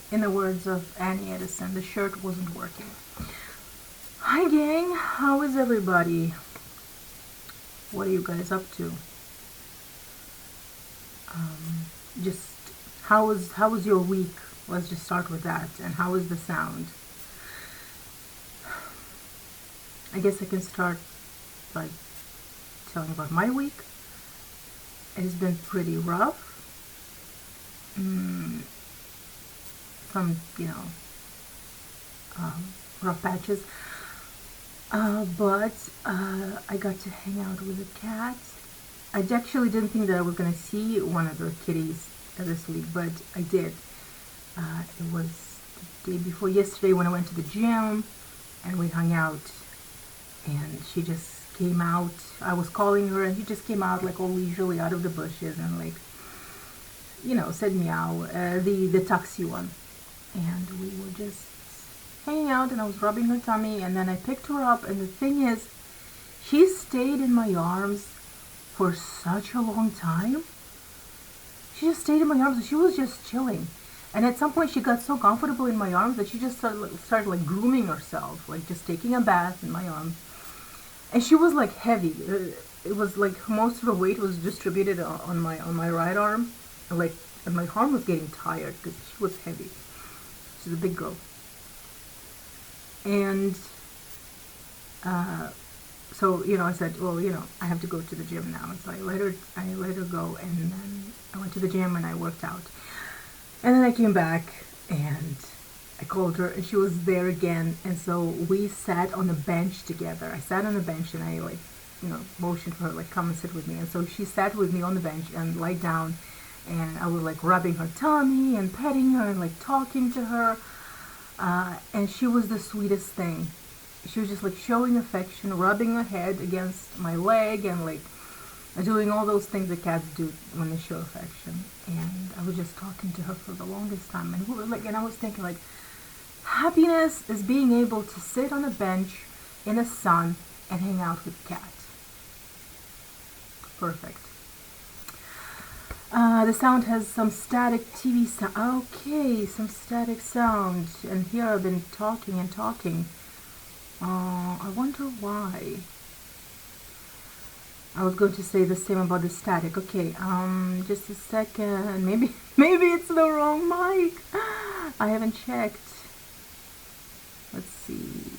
In the words of Annie Edison, the shirt wasn't working. Hi, gang. How is everybody? What are you guys up to? Um, just how was your week? Let's just start with that. And how is the sound? I guess I can start by telling about my week. It has been pretty rough. Mm, some, um, rough patches. But I got to hang out with a cat. I actually didn't think that I was gonna see one of the kitties this week, but I did. It was the day before yesterday when I went to the gym and we hung out, and she just came out. I was calling her, and she just came out like all leisurely out of the bushes and like, said meow, the taxi one, and we were just hanging out, and I was rubbing her tummy, and then I picked her up, and the thing is, she stayed in my arms for such a long time. She just stayed in my arms, and she was just chilling. And at some point, she got so comfortable in my arms that she just started like grooming herself, like just taking a bath in my arms. And she was like heavy. It was like most of the weight was distributed on my right arm, and like and my arm was getting tired because she was heavy. She's a big girl, and uh, so I said, well, I have to go to the gym now. And so I let her go, and then I went to the gym and I worked out, and then I came back and I called her, and she was there again. And so we sat on a bench together. I sat on a bench and I like, motioned for her like come and sit with me. And so she sat with me on the bench and lied down, and I was like rubbing her tummy and petting her and like talking to her. And she was the sweetest thing. She was just like showing affection, rubbing her head against my leg, and like doing all those things that cats do when they show affection. And I was just talking to her for the longest time, and we were like, and I was thinking like, happiness is being able to sit on a bench in the sun and hang out with a cat. Perfect. The sound has some static TV sound. Okay, some static sound. And here I've been talking and talking. I wonder why. I was going to say the same about the static. Okay, just a second. Maybe it's the wrong mic. I haven't checked. Let's see.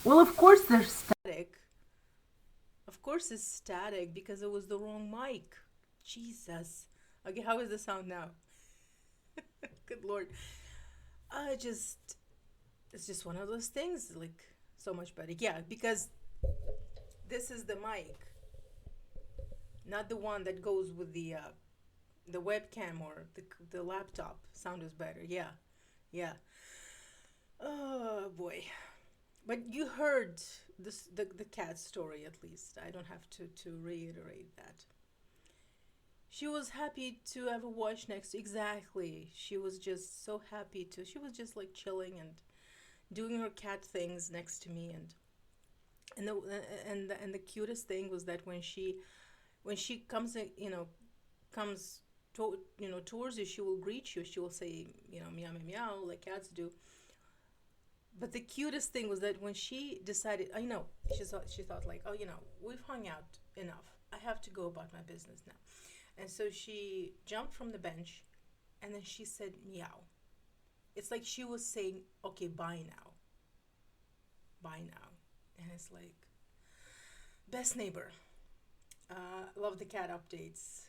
Well, of course there's static. Of course it's static because it was the wrong mic. Jesus. Okay, how is the sound now? Good lord. I just it's just one of those things like so much better. Yeah, because this is the mic, not the one that goes with the webcam or the laptop. Sound is better. Yeah. Yeah. Oh boy. But you heard the cat story at least. I don't have to reiterate that. She was happy to have a watch next to exactly. She was just so happy to. She was just like chilling and doing her cat things next to me, and the cutest thing was that when she comes comes towards you, she will greet you. She will say meow meow meow like cats do. But the cutest thing was that when she decided, she thought like, oh, we've hung out enough. I have to go about my business now. And so she jumped from the bench, and then she said meow. It's like she was saying, okay, bye now. Bye now. And it's like, best neighbor. Love the cat updates.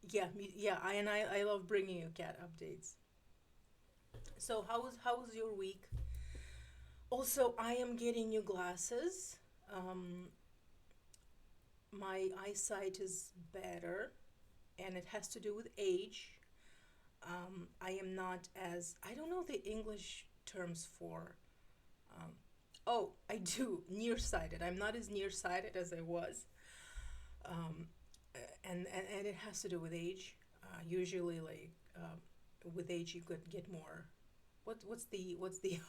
Yeah, yeah, I love bringing you cat updates. So how was your week? Also, I am getting new glasses. Um, my eyesight is better, and it has to do with age. I am not as I don't know the English terms for. Um, oh, I do nearsighted. I'm not as nearsighted as I was, um, and it has to do with age. Usually, like with age, you could get more. What's the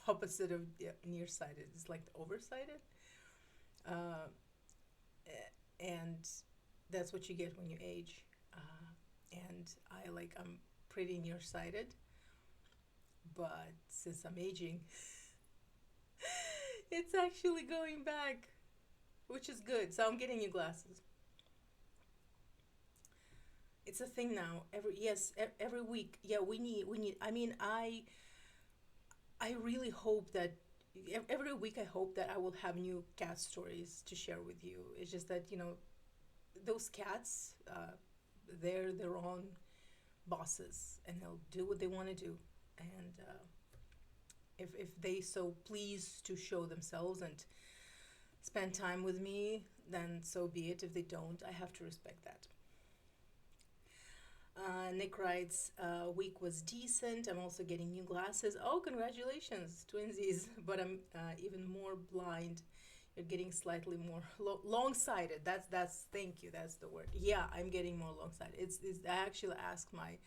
opposite of nearsighted? It's like oversighted, uh, and that's what you get when you age. And I'm pretty nearsighted. But since I'm aging, it's actually going back, which is good. So I'm getting new glasses. It's a thing now. Every week. Yeah, we need. I mean, I really hope that every week I hope that I will have new cat stories to share with you. It's just that, those cats, they're their own bosses, and they'll do what they want to do. And if they so please to show themselves and spend time with me, then so be it. If they don't, I have to respect that. Nick writes, week was decent. I'm also getting new glasses. Oh, congratulations, twinsies. But I'm even more blind. You're getting slightly more long-sighted. Thank you. That's the word. Yeah, I'm getting more long-sighted. I actually asked my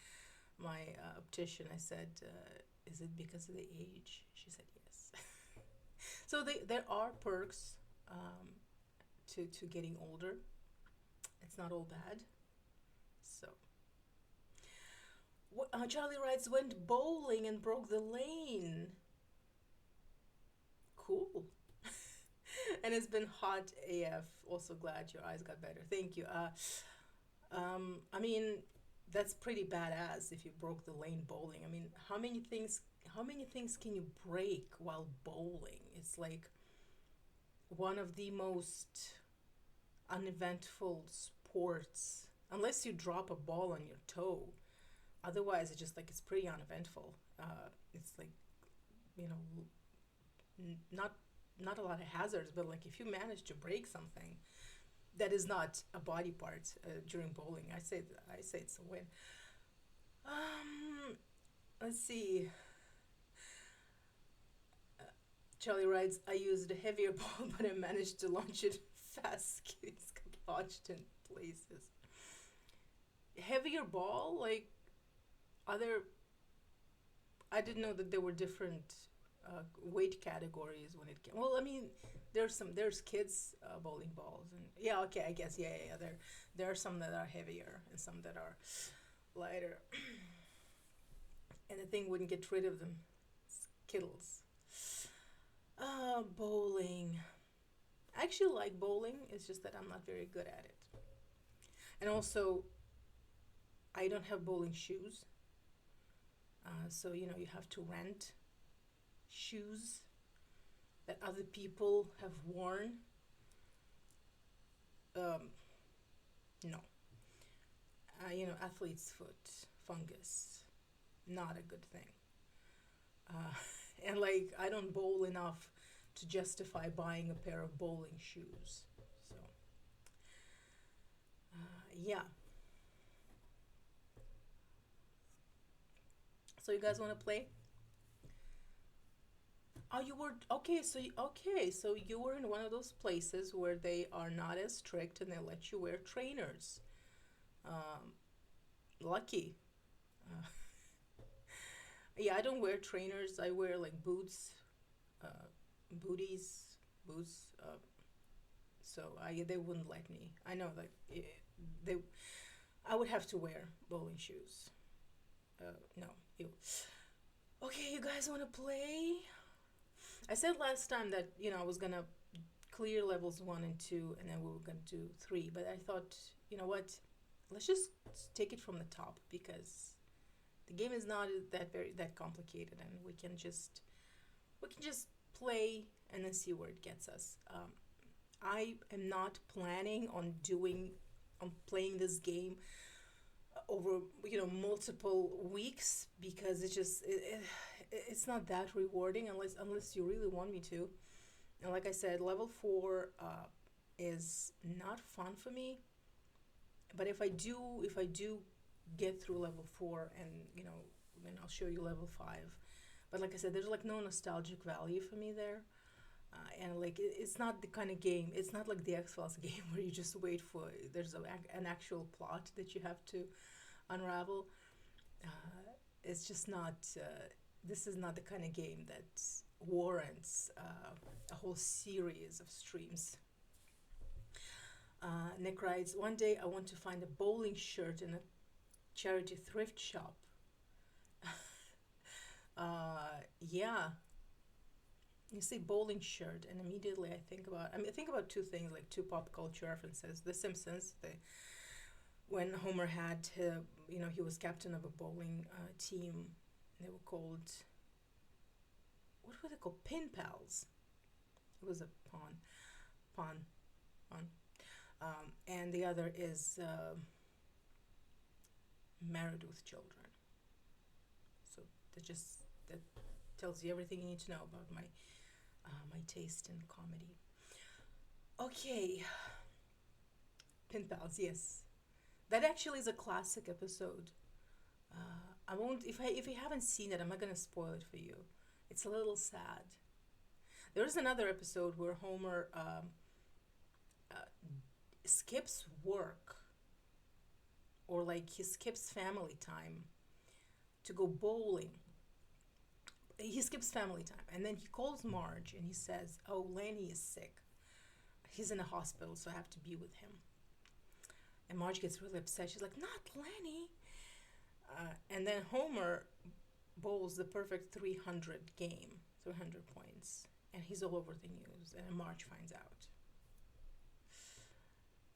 optician. I said, is it because of the age? She said yes. So there are perks to getting older. It's not all bad. So Charlie writes, went bowling and broke the lane. Cool. And it's been hot AF. Also glad your eyes got better. Thank you. I mean, that's pretty badass if you broke the lane bowling. I mean, how many things can you break while bowling? It's like one of the most uneventful sports, unless you drop a ball on your toe. Otherwise, it's pretty uneventful. It's like, you know, not a lot of hazards, but like if you manage to break something that is not a body part during bowling, I say it's a win. Um, let's see. Charlie writes, I used a heavier ball, but I managed to launch it fast. It's got lodged in places. Heavier ball, like other. I didn't know that there were different weight categories when it came. Well, I mean, there's kids bowling balls, and yeah, okay, I guess yeah. There are some that are heavier and some that are lighter, and the thing wouldn't get rid of them. Skittles. Bowling. I actually like bowling. It's just that I'm not very good at it, and also I don't have bowling shoes. So you have to rent shoes that other people have worn. Um, no, athlete's foot fungus, not a good thing. Uh, and like I don't bowl enough to justify buying a pair of bowling shoes. So yeah. So you guys want to play? Oh, you were okay. So you were in one of those places where they are not as strict and they let you wear trainers. Um, Lucky. Uh, yeah, I don't wear trainers. I wear like boots, uh, booties, boots. So they wouldn't let me. I know, like they. I would have to wear bowling shoes. No, you. Okay, you guys want to play? I said last time that I was gonna clear levels 1 and 2, and then we were gonna do 3. But I thought, you know what? Let's just take it from the top because the game is not that complicated, and we can just play and then see where it gets us. I am not planning on playing this game over multiple weeks because it's not that rewarding unless you really want me to. And like I said, level 4 is not fun for me. But if I do get through level 4, and then I'll show you level 5. But like I said, there's like no nostalgic value for me there. And like it's not the kind of game. It's not like the X-Files game where you just wait for an actual plot that you have to unravel. It's just not. This is not the kind of game that warrants a whole series of streams. Nick writes, one day I want to find a bowling shirt in a charity thrift shop. Yeah, you say bowling shirt, and immediately I think about two things, like two pop culture references. The Simpsons, when Homer had, he was captain of a bowling team. They were called, what were they called? Pin pals. It was a pawn, pawn. And the other is Married with Children. So that tells you everything you need to know about my taste in comedy. Okay, Pin pals. Yes, that actually is a classic episode. I won't if you haven't seen it, I'm not gonna spoil it for you. It's a little sad. There's another episode where Homer uh, skips work, or like he skips family time to go bowling. He skips family time, and then he calls Marge and he says, "Oh, Lenny is sick. He's in a hospital, so I have to be with him." And Marge gets really upset. She's like, "Not Lenny." And then Homer bowls the perfect 300 game, 300 points, and he's all over the news. And Marge finds out.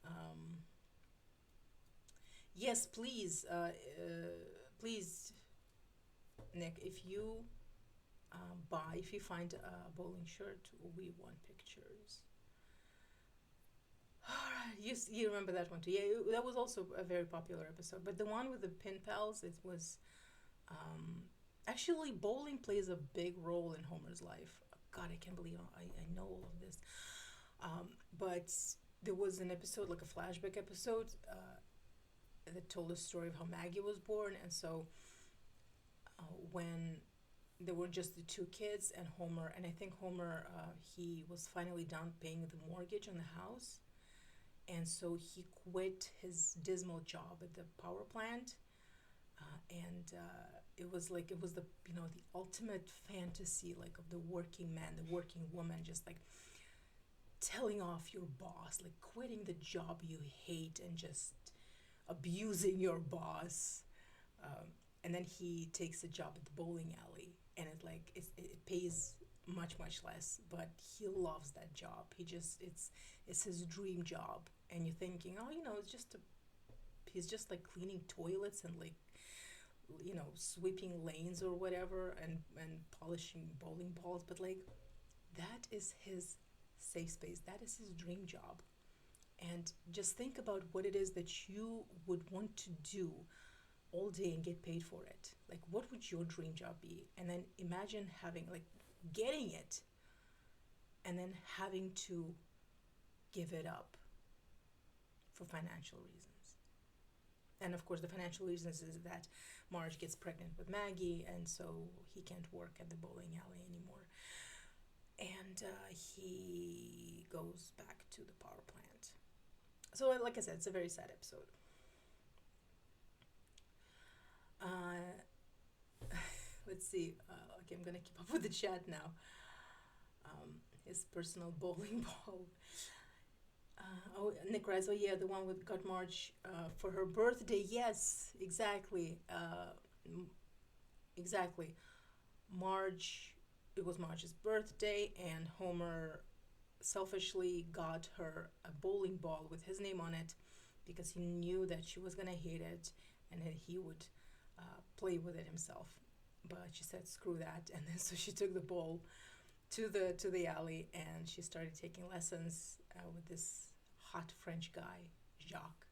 Um, yes, please, please, Nick, if you find a bowling shirt, we want pictures. You remember that one too? Yeah, that was also a very popular episode. But the one with the pin pals, it was um, actually bowling plays a big role in Homer's life. God, I can't believe I know all of this. But there was an episode, like a flashback episode, that told the story of how Maggie was born, and so when there were just the two kids and Homer, and I think Homer, he was finally done paying the mortgage on the house, and so he quit his dismal job at the power plant, and it was the the ultimate fantasy, like, of the working man, the working woman, just like telling off your boss, like quitting the job you hate and just abusing your boss. um, and then he takes a job at the bowling alley, and it pays much less, but he loves that job. It's his dream job, and you're thinking, oh, he's just like cleaning toilets and, like, sweeping lanes or whatever, and polishing bowling balls, but like that is his safe space. That is his dream job. And just think about what it is that you would want to do all day and get paid for it. Like, what would your dream job be? And then imagine having, like, getting it, and then having to give it up for financial reasons. And of course, the financial reasons is that Marge gets pregnant with Maggie, and so he can't work at the bowling alley anymore. And he goes back to the power plant. So, like I said, it's a very sad episode. Let's see. Okay, I'm gonna keep up with the chat now. His personal bowling ball. Nick writes, oh yeah, the one with got Marge for her birthday. Yes, exactly. Exactly. Marge, it was Marge's birthday, and Homer selfishly got her a bowling ball with his name on it because he knew that she was gonna hate it, and that he would play with it himself. But she said, "Screw that!" And then so she took the ball to the alley, and she started taking lessons with this hot French guy, Jacques,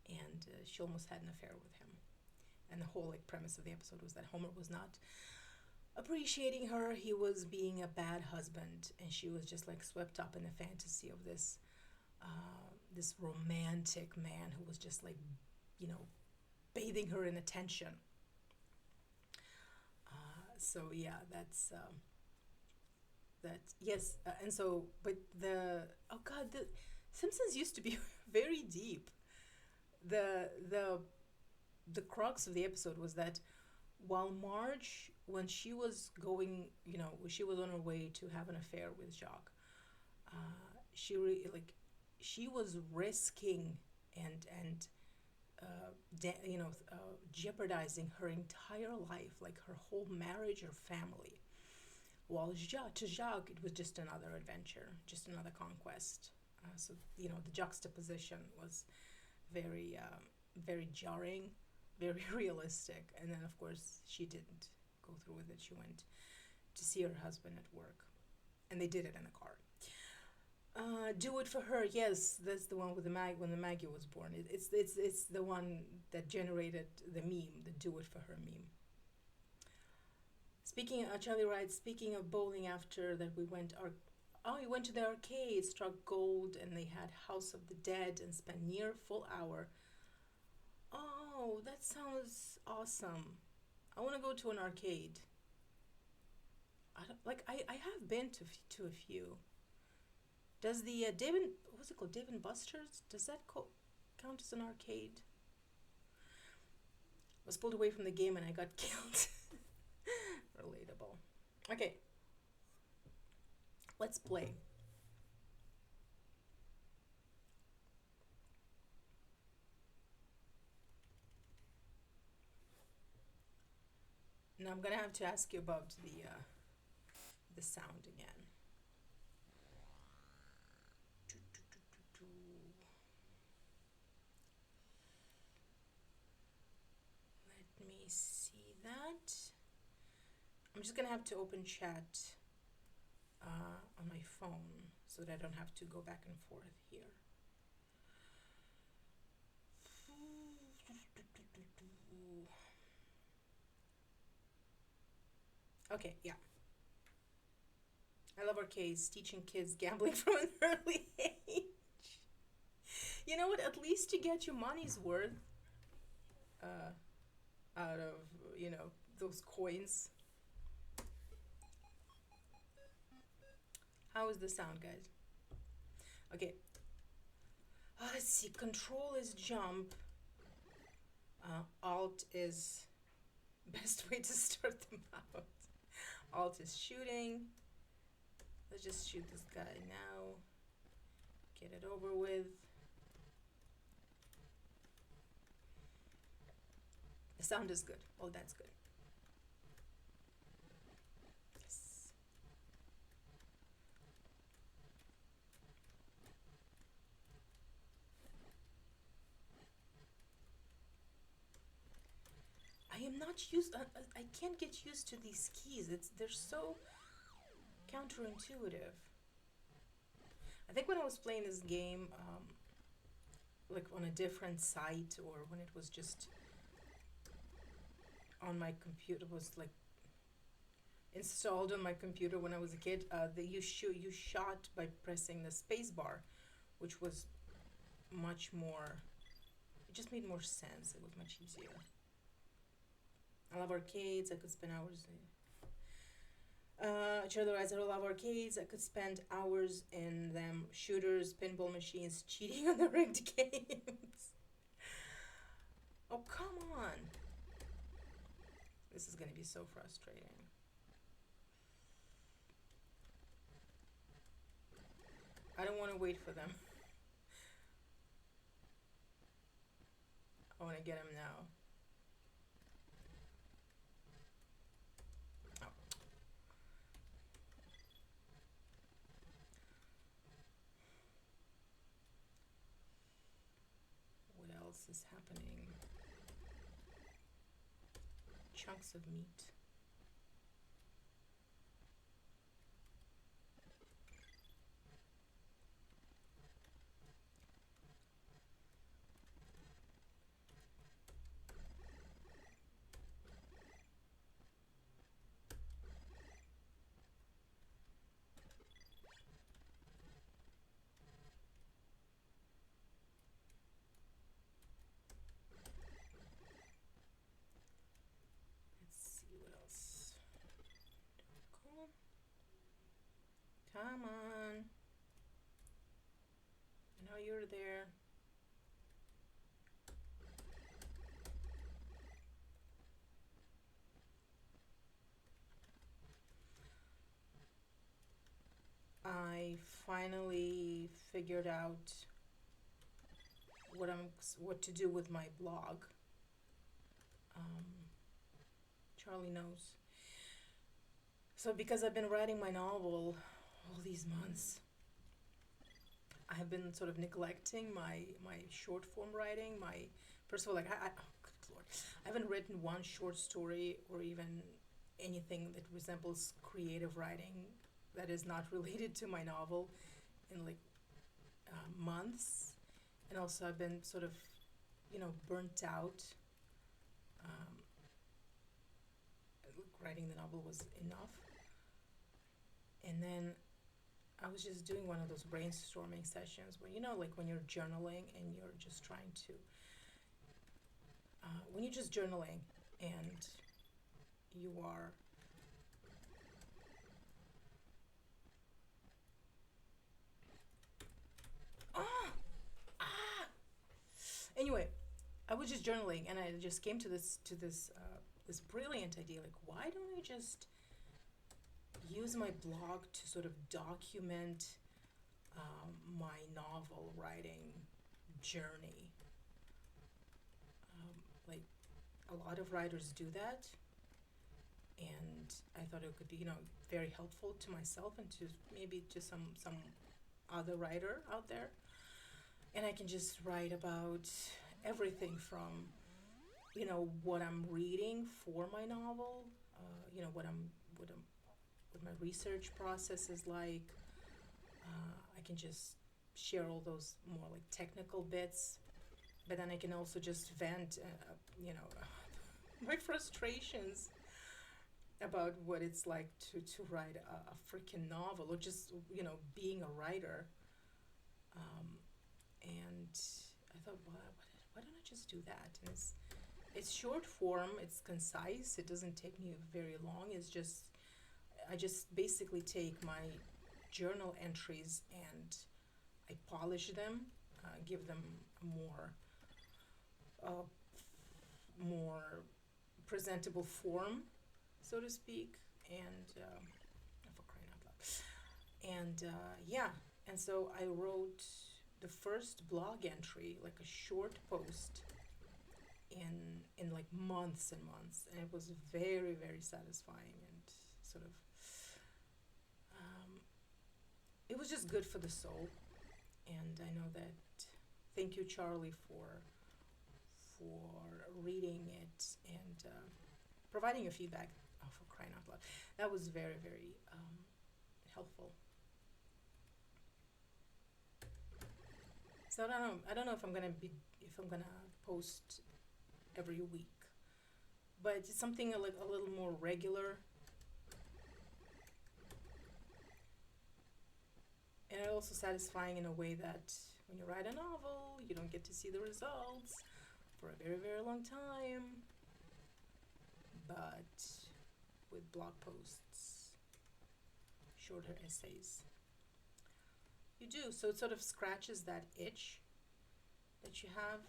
and she almost had an affair with him. And the whole, like, premise of the episode was that Homer was not appreciating her. He was being a bad husband, and she was just, like, swept up in the fantasy of this romantic man who was just, like, bathing her in attention. So yeah, that yes, and so, but the Simpsons used to be very deep. The the the crux of the episode was that while Marge, when she was going, she was on her way to have an affair with Jacques, she was risking and jeopardizing her entire life, like her whole marriage or family. While to Jacques, it was just another adventure, just another conquest. So the juxtaposition was very, very jarring, very realistic. And then, of course, she didn't go through with it. She went to see her husband at work, and they did it in a car. Do it for her. Yes, that's the one with the when the Maggie was born. It's the one that generated the meme, the "Do it for her" meme. Speaking, Charlie writes, speaking of bowling, after that we went to the arcade, struck gold, and they had House of the Dead and spent near full hour. Oh, that sounds awesome. I want to go to an arcade. I don't, like I have been to a few. Does the what's it called, Dave and Buster's? Does that count as an arcade? I was pulled away from the game and I got killed. Relatable. Okay, let's play. Now I'm gonna have to ask you about the sound again. Let me see that. I'm just gonna have to open chat on my phone so that I don't have to go back and forth here. Okay, yeah. I love arcades, teaching kids gambling from an early age. You know what? At least you get your money's worth uh, out of, those coins. How is the sound, guys? Okay. Let's see. Control is jump. Alt is best way to start them out. Alt is shooting. Let's just shoot this guy now. Get it over with. The sound is good. Oh, that's good. Yes. I am not used. I can't get used to these keys. They're so counterintuitive. I think when I was playing this game, like on a different site, or when it was just on my computer, was like installed on my computer when I was a kid. You shot by pressing the space bar, which was much more. It just made more sense. It was much easier. I love arcades. I could spend hours. Otherwise, I love arcades. I could spend hours in them. Shooters, pinball machines, cheating on the rigged games. Oh, come on. This is going to be so frustrating. I don't want to wait for them. I want to get them now. Oh. What else is happening? Chunks of meat. Come on. I know you're there. I finally figured out what to do with my blog. Um, Charlie knows. So because I've been writing my novel all these months, I have been sort of neglecting my short form writing. My first of all, like oh, good lord, I haven't written one short story or even anything that resembles creative writing that is not related to my novel in like months. And also, I've been sort of, burnt out. Um, Writing the novel was enough. And then I was just doing one of those brainstorming sessions where, like when you're journaling and you're just trying to, when you're just journaling and you are, ah, ah. Anyway, I was just journaling and I just came to this brilliant idea. Like, why don't I just use my blog to sort of document my novel writing journey? Like a lot of writers do that, and I thought it could be, very helpful to myself and to maybe to some other writer out there. And I can just write about everything from, what I'm reading for my novel, what my research process is like. I can just share all those more like technical bits, but then I can also just vent, my frustrations about what it's like to write a freaking novel, or just, being a writer. And I thought, why don't I just do that? And it's short form, it's concise, it doesn't take me very long. I just basically take my journal entries and I polish them, give them uh, more presentable form, so to speak, and for crying out loud. And yeah, and so I wrote the first blog entry, like a short post, in like months and months, and it was very very satisfying and sort of it was just good for the soul. And I know that, thank you Charlie for reading it and providing your feedback. Oh, for crying out loud, that was very very helpful. So I don't know if I'm gonna post every week, but it's something a little more regular. And also satisfying in a way that when you write a novel, you don't get to see the results for a very, very long time. But with blog posts, shorter essays, you do. So it sort of scratches that itch that you have.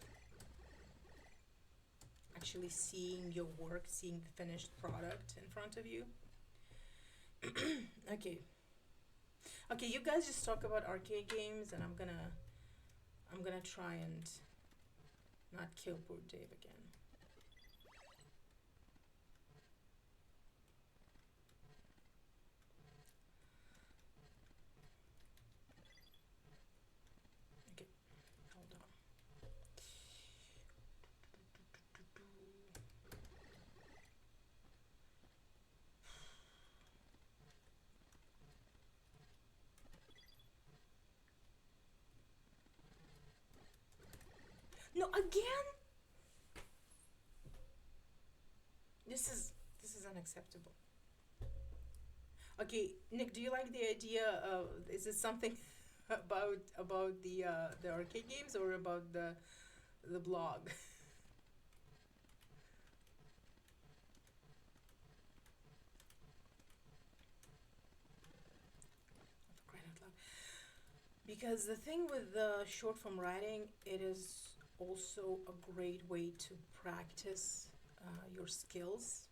Actually seeing your work, seeing the finished product in front of you. Okay. Okay, you guys just talk about arcade games, and I'm gonna try and not kill poor Dave again. Okay, hold on. No, again? This is unacceptable. Okay, Nick, do you like the idea of, is it something about the arcade games or about the blog? For crying out loud. Because the thing with the short form writing, it is also a great way to practice your skills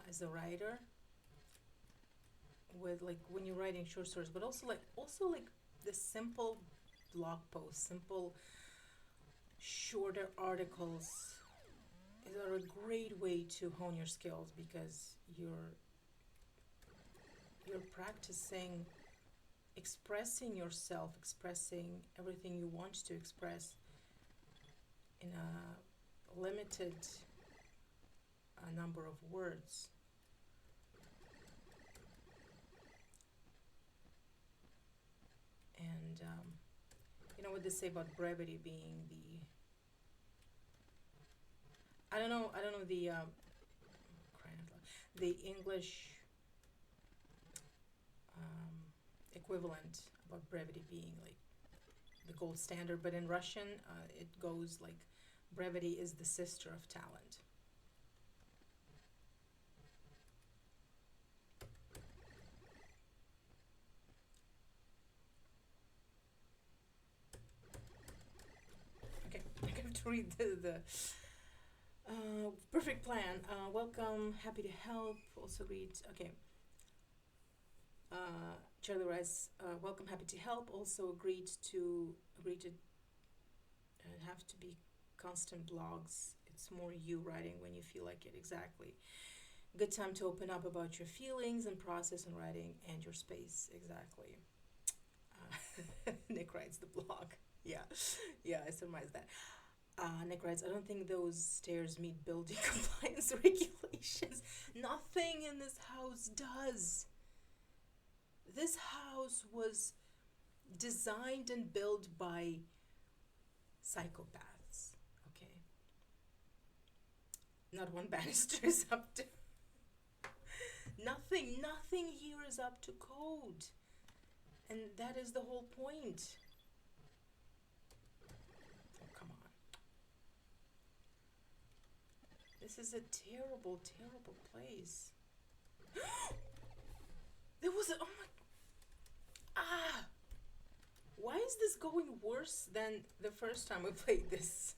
as a writer, with like when you're writing short stories, but also like the simple blog posts, simple shorter articles are a great way to hone your skills because you're practicing expressing yourself, expressing everything you want to express in a limited number of words. And you know what they say about brevity being I don't know the English um, equivalent about brevity being like the gold standard, but in Russian, it goes like brevity is the sister of talent. Okay, I have to read the perfect plan. Welcome, happy to help. Also read. Okay. Charlie writes, "Welcome, happy to help." Also agreed to have to be constant blogs. It's more you writing when you feel like it. Exactly. Good time to open up about your feelings and process and writing and your space. Exactly. Nick writes the blog. Yeah, yeah, I surmise that. Nick writes, I don't think those stairs meet building compliance regulations. Nothing in this house does. This house was designed and built by psychopaths. Okay. Not one banister is up to. Nothing here is up to code. And that is the whole point. Oh, come on. This is a terrible, terrible place. There was a. Oh my. Ah! Why is this going worse than the first time we played this?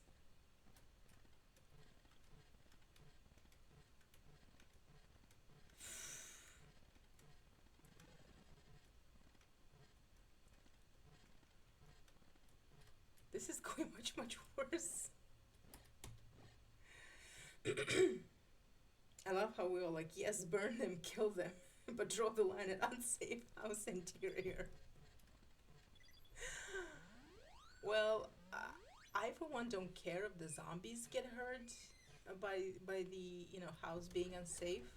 This is going much, much worse. I love how we all like, yes, burn them, kill them, but draw the line at unsafe house interior. Well, I for one don't care if the zombies get hurt by the house being unsafe.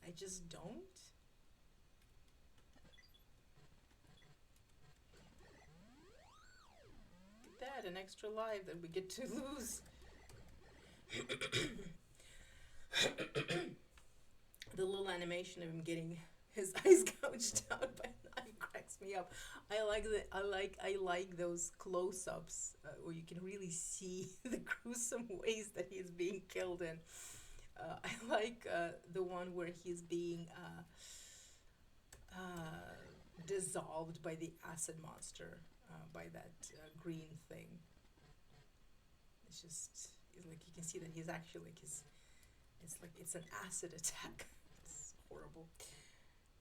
I just don't. Look at that, an extra life that we get to lose. The little animation of him getting his eyes gouged out by a knife cracks me up. I like those close-ups where you can really see the gruesome ways that he's being killed in. I like the one where he's being dissolved by the acid monster, by that green thing. It's just it's like you can see that he's actually like his. It's like it's an acid attack. It's horrible.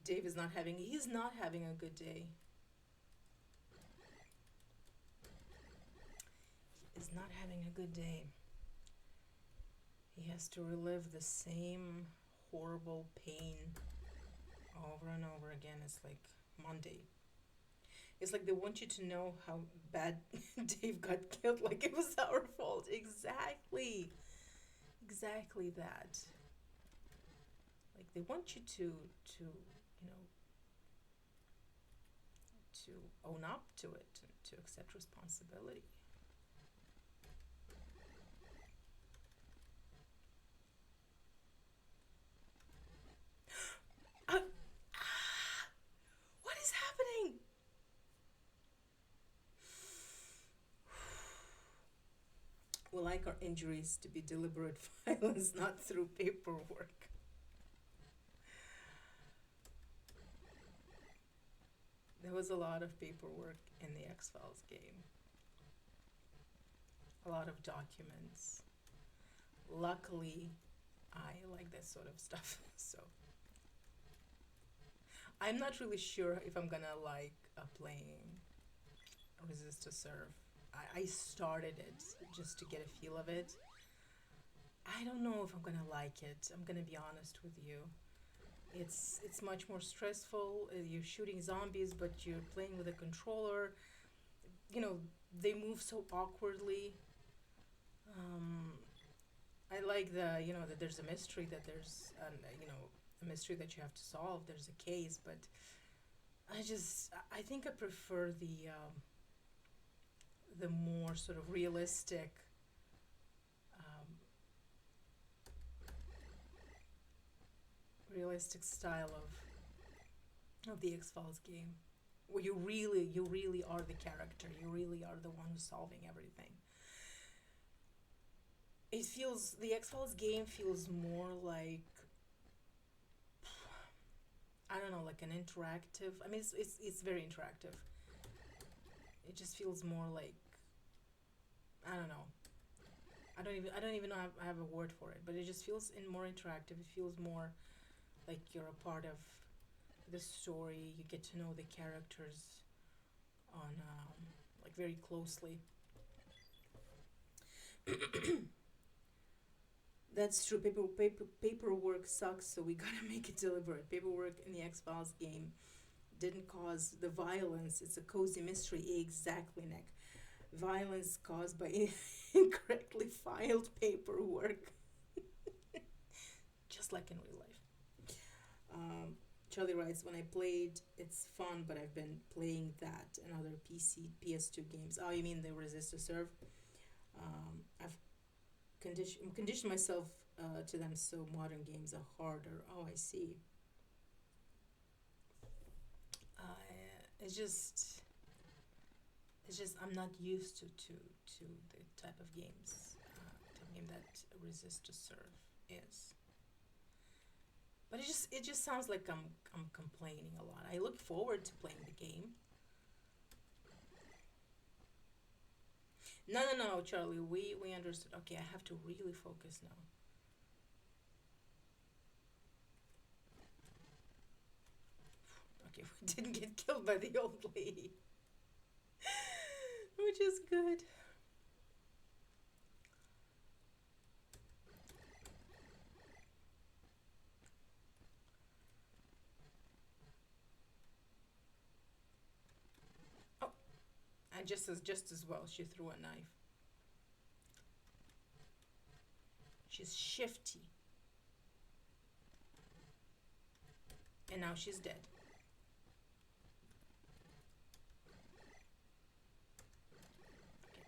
Dave is not having. He's not having a good day. He is not having a good day. He has to relive the same horrible pain over and over again. It's like Monday. It's like they want you to know how bad Dave got killed, like it was our fault. Exactly. Exactly that. Like they want you to own up to it and to accept responsibility. What is happening? We like our injuries to be deliberate violence, not through paperwork. There was a lot of paperwork in the X Files game, a lot of documents. Luckily, I like that sort of stuff, so I'm not really sure if I'm gonna like playing Resist to Serve. I started it just to get a feel of it. I don't know if I'm gonna like it. I'm gonna be honest with you. It's much more stressful. You're shooting zombies, but you're playing with a controller. You know, they move so awkwardly. Um, I like that there's a mystery, that there's a mystery that you have to solve. There's a case, but I think I prefer the more sort of um, realistic style of the X Files game, where you really are the character. You really are the one who's solving everything. The X Files game feels more like, I don't know, like an interactive. I mean, it's very interactive. It just feels more like, I don't know. I don't even know I have a word for it, but it just feels more interactive. It feels more like you're a part of the story. You get to know the characters on like very closely. That's true. Paperwork sucks, so we gotta make it deliberate. Paperwork in the X Files game didn't cause the violence. It's a cozy mystery. Exactly, Nick. Violence caused by incorrectly filed paperwork, just like in real life. Charlie writes, when I played, it's fun, but I've been playing that and other PS2 games. Oh, you mean the Resist to Serve? I've conditioned myself to them, so modern games are harder. Oh, I see. It's just I'm not used to the type of game that Resist to Serve is. But it just sounds like I'm complaining a lot. I look forward to playing the game. No, no, no, Charlie. We understood. Okay, I have to really focus now. Okay, we didn't get killed by the old lady, which is good. Oh, and just as well, she threw a knife. She's shifty, and now she's dead. Okay.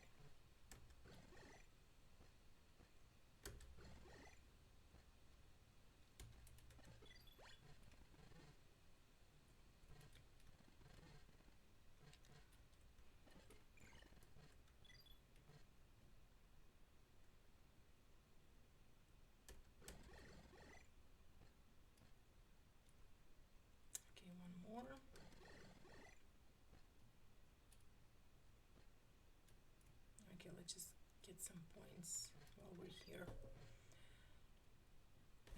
Okay, one more. Okay, let's just get some points while we're here.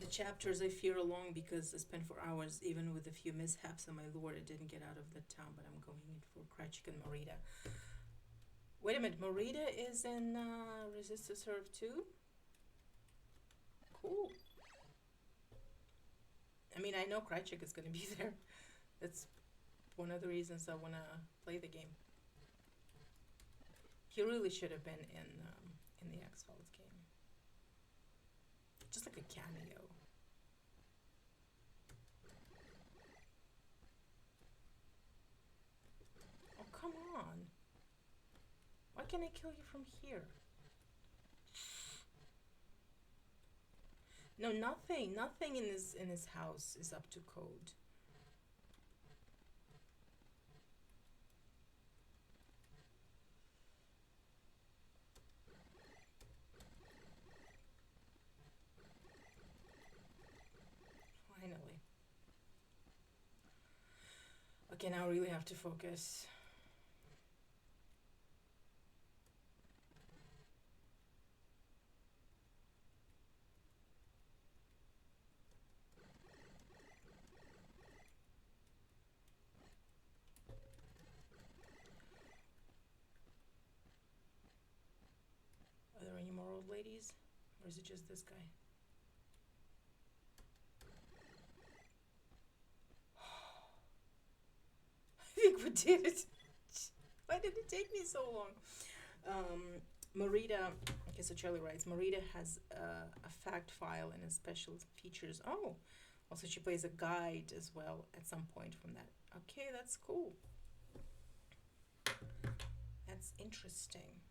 The chapters I fear are long because I spent for hours, even with a few mishaps on my lord. I didn't get out of the town, but I'm going in for Kratchik and Marita. Wait a minute, Marita is in Resist to Serve too? Cool. I mean, I know Kratchik is gonna be there. That's one of the reasons I wanna play the game. He really should have been in the X Files game, just like a cameo. Oh, come on! Why can't I kill you from here? No, nothing in this house is up to code. Finally. Okay, now I really have to focus. Or is it just this guy? I think we did it. Why did it take me so long? Marita, okay, so Charlie writes, Marita has a fact file and a special features. Oh, also she plays a guide as well at some point from that. Okay, that's cool. That's interesting.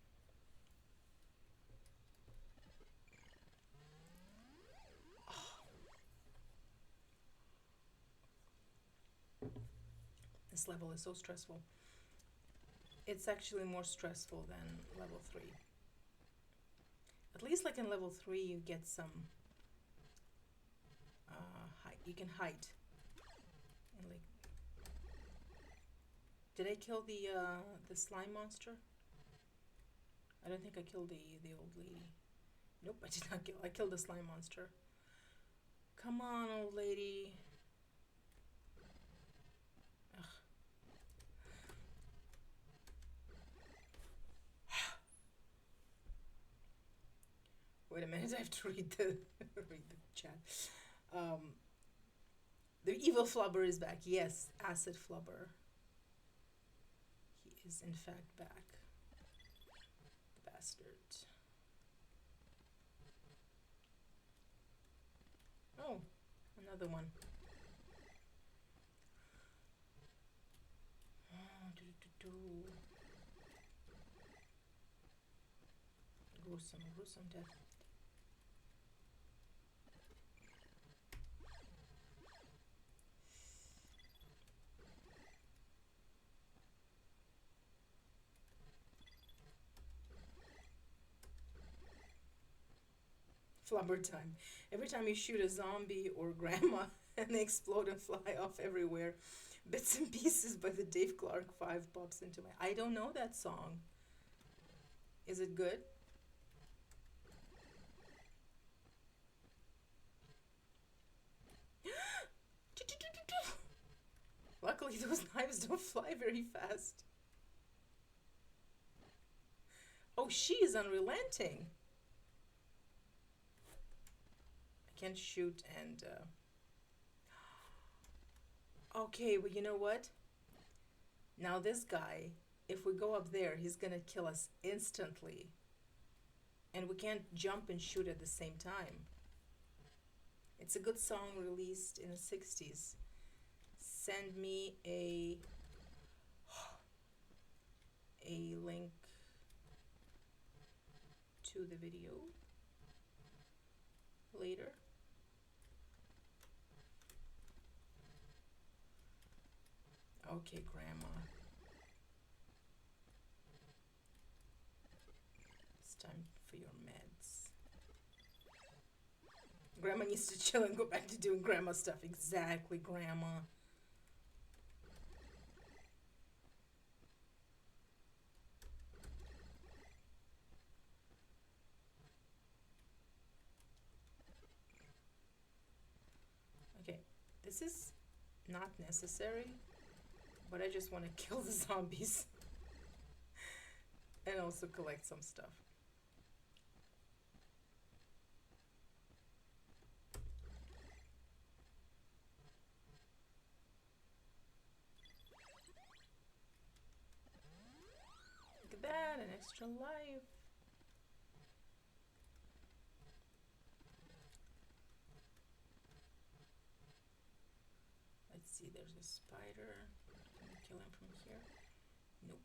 This level is so stressful. It's actually more stressful than level 3. At least like in level 3 you get some height. You can hide. And like, did I kill the slime monster? I don't think I killed the old lady. Nope, I did not kill. I killed the slime monster. Come on, old lady. Ugh. Wait a minute, I have to read the read the chat. The evil flubber is back. Yes, acid flubber. He is in fact back. The bastard. Oh, another one. Oh, gruesome death. Flubber time. Every time you shoot a zombie or grandma and they explode and fly off everywhere, bits and pieces by the Dave Clark 5 pops into my. I don't know that song. Is it good? Luckily, those knives don't fly very fast. Oh, she is unrelenting. I can't shoot and. Okay, well, you know what? Now, this guy, if we go up there, he's gonna kill us instantly. And we can't jump and shoot at the same time. It's a good song released in the 60s. Send me a link to the video later. Okay, Grandma. It's time for your meds. Grandma needs to chill and go back to doing grandma stuff. Exactly, Grandma. Okay, this is not necessary, but I just want to kill the zombies and also collect some stuff. Look at that, an extra life. Let's see, there's a spider. Can we kill him from here? Nope.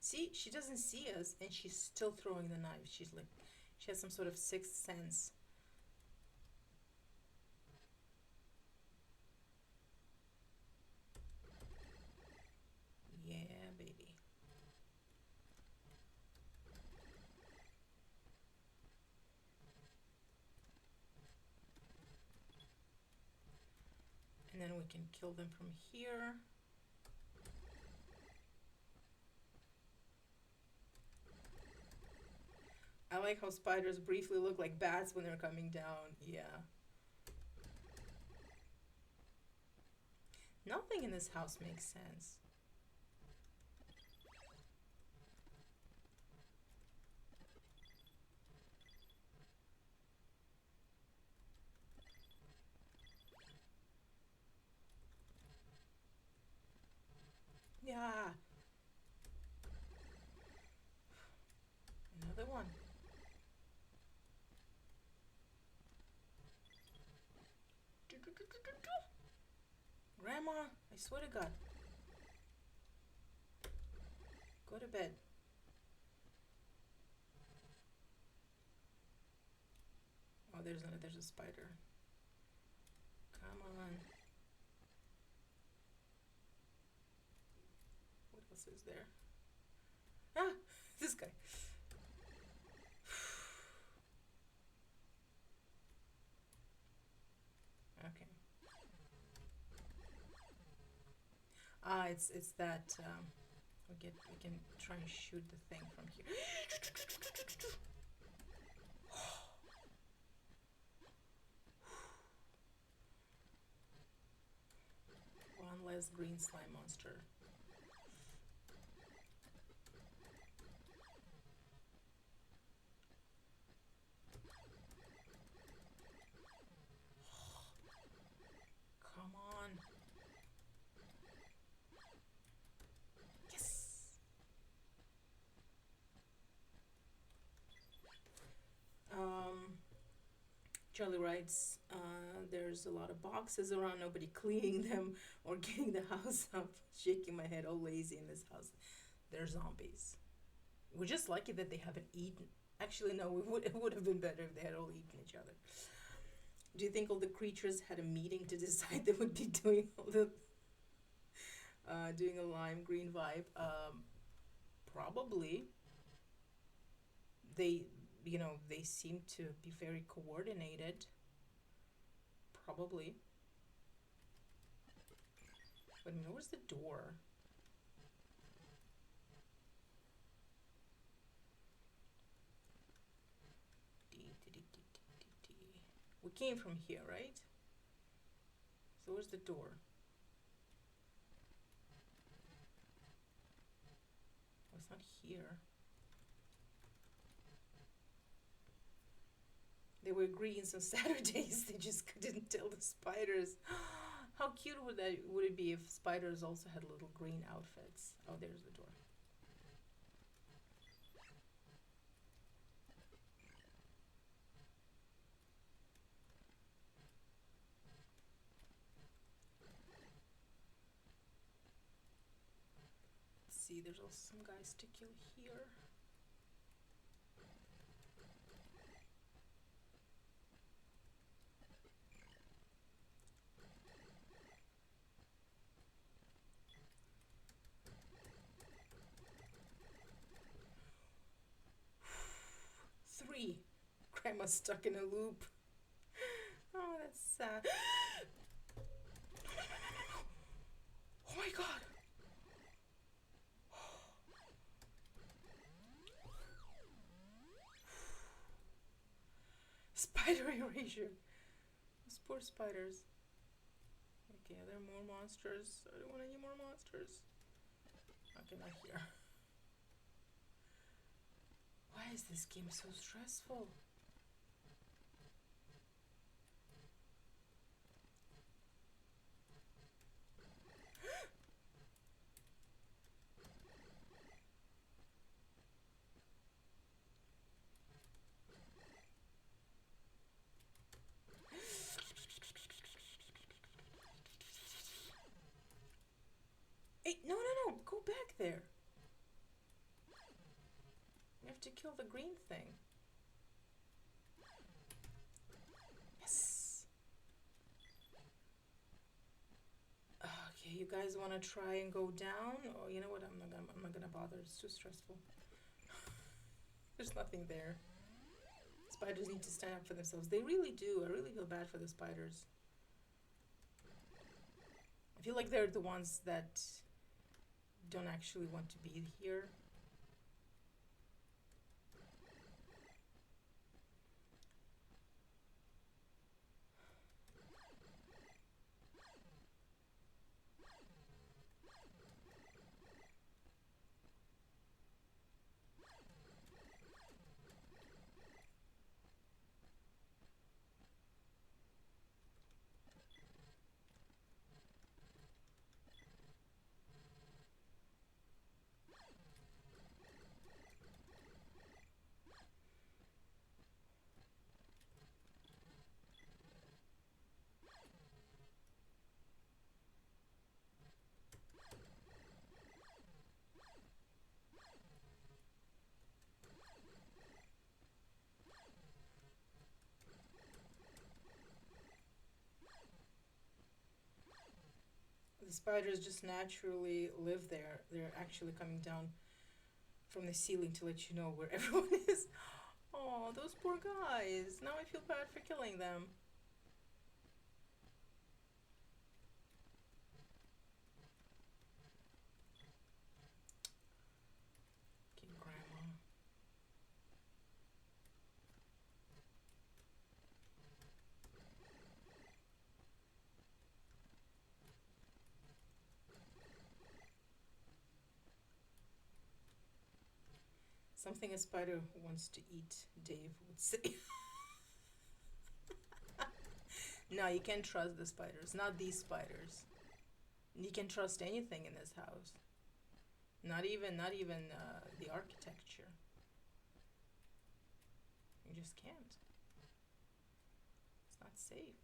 See, she doesn't see us and she's still throwing the knife. She's like, she has some sort of sixth sense. Yeah, baby. And then we can kill them from here. I like how spiders briefly look like bats when they're coming down. Yeah. Nothing in this house makes sense. Grandma, I swear to God. Go to bed. Oh, there's a spider. Come on. What else is there? Ah, this guy. Okay. Ah, it's that we can try and shoot the thing from here. One less green slime monster. Come on. Yes. Um, Charlie writes, there's a lot of boxes around, nobody cleaning them or getting the house up. Shaking my head, all lazy in this house. They're zombies. We're just lucky that they haven't eaten. Actually, no, it would have been better if they had all eaten each other. Do you think all the creatures had a meeting to decide they would be doing all the doing a lime green vibe? Probably. They, they seem to be very coordinated. Probably. But where's the door? We came from here, right? So where's the door? Oh, it's not here. They were greens on Saturdays. They just couldn't tell the spiders. How cute would it be if spiders also had little green outfits? Oh, there's the door. Let's see, there's also some guys to kill here. Three. Grandma's stuck in a loop. Oh, that's sad. Oh my god. Spider erasure. Those poor spiders. Okay, are there more monsters? I don't want any more monsters. Okay, not here. Why is this game so stressful? Hey, no, go back there. We have to kill the green thing. Yes. Okay, you guys want to try and go down? Or you know what? I'm not gonna bother. It's too stressful. There's nothing there. Spiders need to stand up for themselves. They really do. I really feel bad for the spiders. I feel like they're the ones that don't actually want to be here. The spiders just naturally live there. They're actually coming down from the ceiling to let you know where everyone is. Oh, those poor guys. Now I feel bad for killing them. Okay, Grandma. Something a spider wants to eat, Dave would say. No, you can't trust the spiders. Not these spiders. You can trust anything in this house. Not even the architecture. You just can't. It's not safe.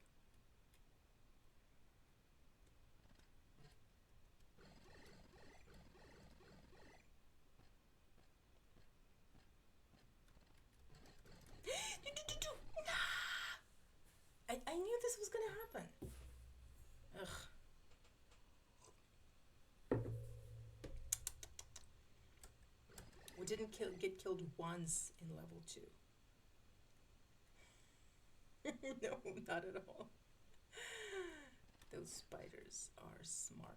I knew this was gonna happen. Ugh. We didn't get killed once in level 2. No, not at all. Those spiders are smart.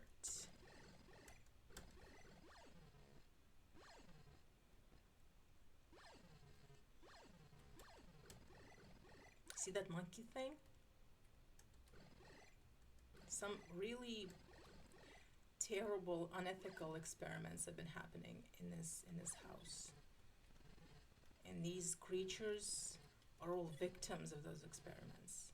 See that monkey thing? Some really terrible, unethical experiments have been happening in this house. And these creatures are all victims of those experiments.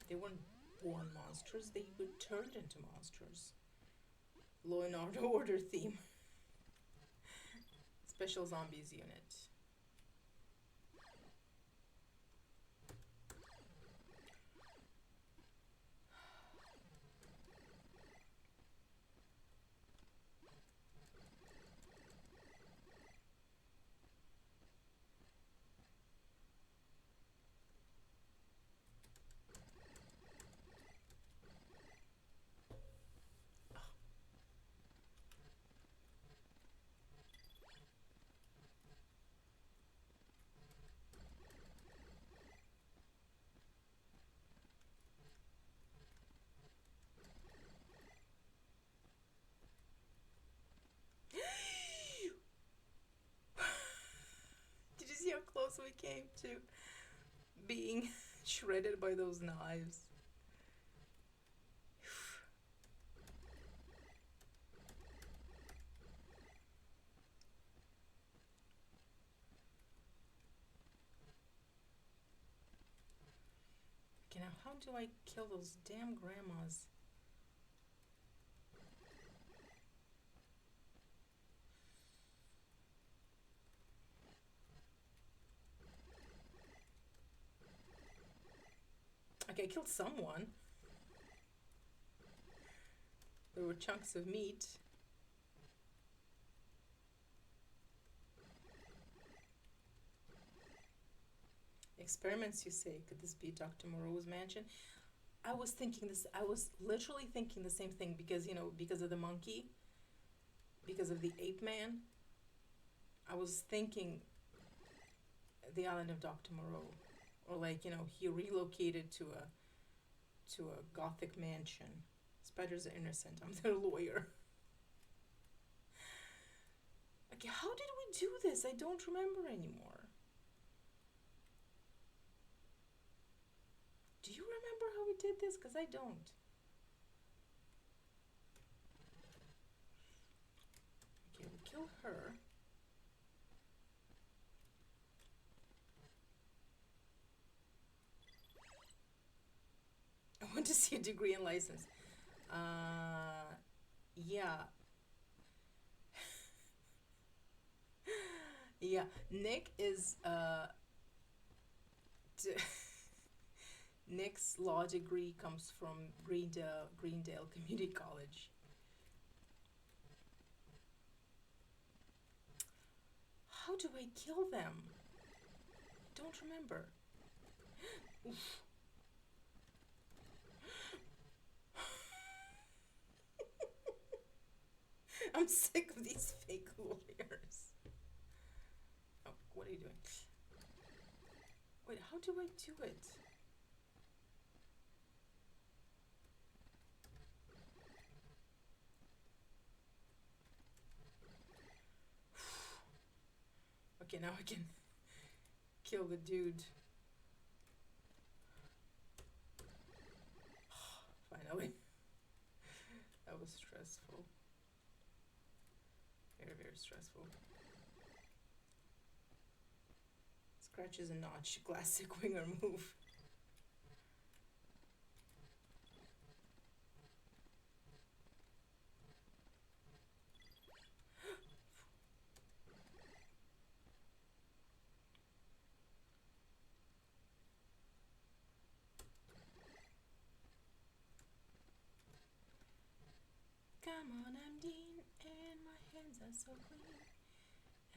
They weren't born monsters, they were turned into monsters. Law and Order theme. Special Zombies Unit. Did you see how close we came to being shredded by those knives? Okay, now how do I kill those damn grandmas? Okay, I killed someone. There were chunks of meat. Experiments, you say? Could this be Dr. Moreau's mansion? I was thinking this. I was literally thinking the same thing because, because of the monkey, because of the ape man. I was thinking the island of Dr. Moreau, or like he relocated to a gothic mansion. Spiders are innocent. I'm their lawyer. Okay, how did we do this? I don't remember anymore. Do you remember how we did this? Because I don't. Okay, we kill her. I want to see a degree and license. Yeah. Yeah. Nick is Nick's law degree comes from Greendale Community College. How do I kill them? Don't remember. Oof. I'm sick of these fake lawyers. Oh, what are you doing? Wait, how do I do it? Okay, now I can kill the dude. Finally. That was stressful. Very, very stressful. Scratches a notch. Classic winger move. Come on, I'm Dean, and my hands are so clean.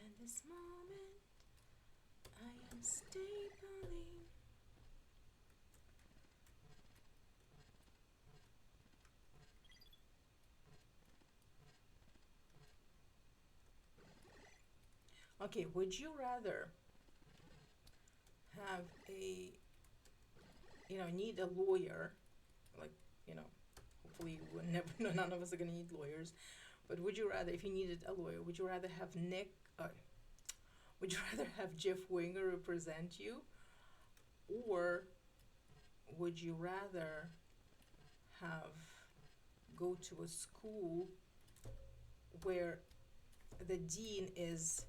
And this moment, I am stapling. Okay, would you rather have a, need a lawyer, like, you know, hopefully we'll never, no, none of us are gonna need lawyers, but would you rather, if you needed a lawyer, would you rather have would you rather have Jeff Winger represent you, or would you rather have go to a school where the dean is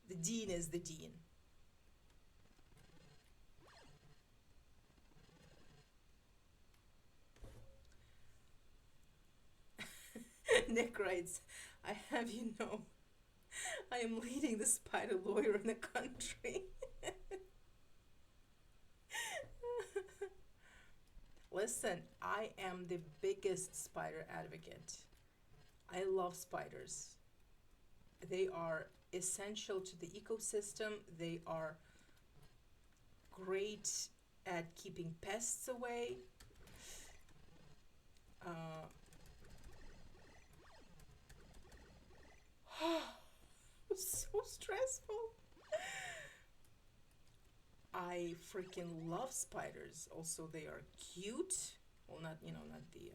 the dean? Nick writes, I have you know, I am leading the spider lawyer in the country. Listen, I am the biggest spider advocate. I love spiders. They are essential to the ecosystem. They are great at keeping pests away. Uh, so stressful. I freaking love spiders. Also, they are cute. Well, not not the.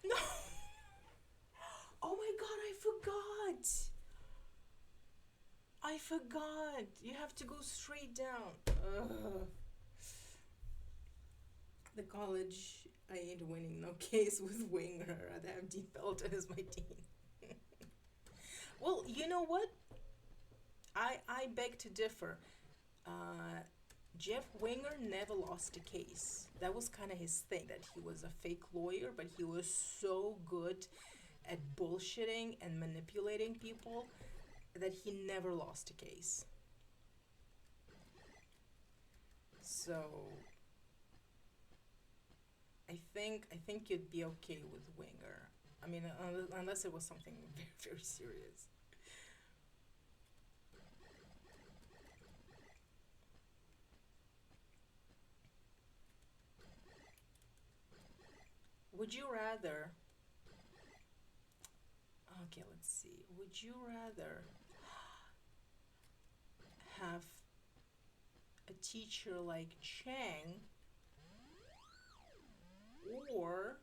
No. Oh my God! I forgot. You have to go straight down. Ugh. The college, I ain't winning no case with Winger. I'd have Dean Pelton as my dean. Well, you know what? I beg to differ. Uh, Jeff Winger never lost a case. That was kind of his thing, that he was a fake lawyer, but he was so good at bullshitting and manipulating people that he never lost a case. So I think you'd be okay with Winger. I mean, unless it was something very, very serious. Would you rather? Okay, let's see. Would you rather have a teacher like Chang, or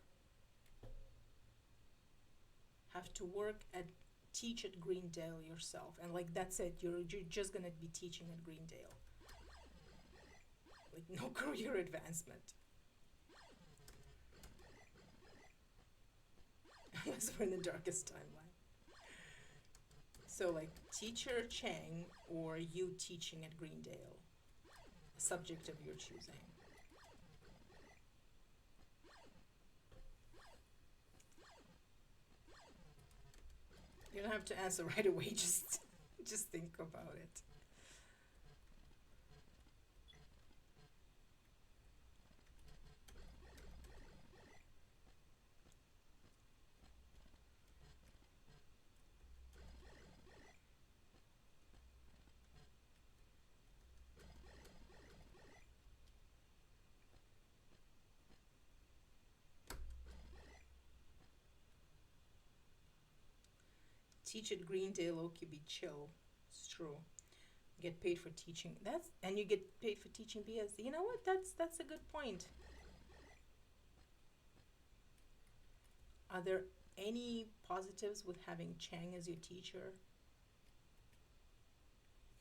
have to work at teach at Greendale yourself, and like that's it, you're just gonna be teaching at Greendale, like no career advancement? Unless we're in the darkest timeline. So like teacher Chang or you teaching at Greendale, a subject of your choosing. You don't have to answer right away, just think about it. Teach at Greendale, okay, be chill. It's true. Get paid for teaching. That's and you get paid for teaching BS. You know what? That's a good point. Are there any positives with having Chang as your teacher?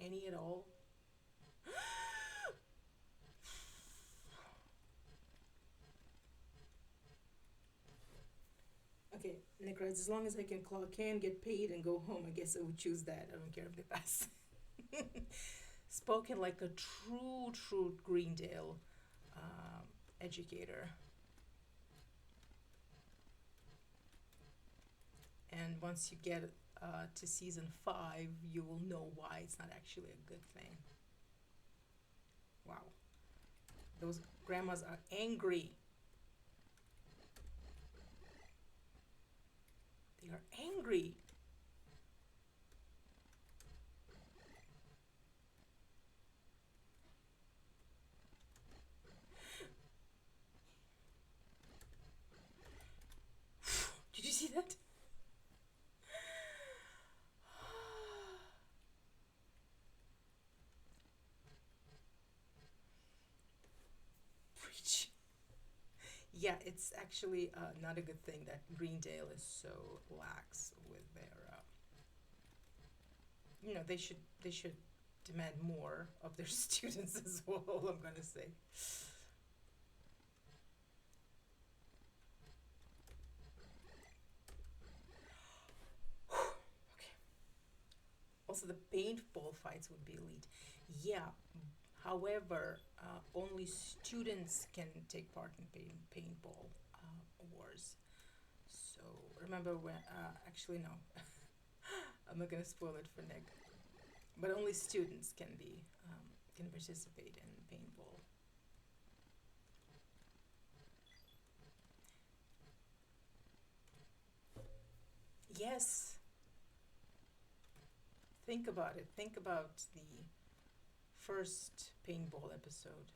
Any at all? Okay, Nick writes, as long as I can clock in, get paid, and go home, I guess I would choose that. I don't care if they pass. Spoken like a true Greendale educator. And once you get to season 5, you will know why it's not actually a good thing. Wow. Those grandmas are angry. They are angry. Did you see that? Preach. Yeah, it's actually not a good thing that Greendale is so lax with their. They should demand more of their students as well. I'm gonna say. Okay. Also, the paintball fights would be elite. Yeah. However, only students can take part in paintball wars. So remember when? Actually, no. I'm not gonna spoil it for Nick. But only students can participate in paintball. Yes, think about it. Think about the first paintball episode.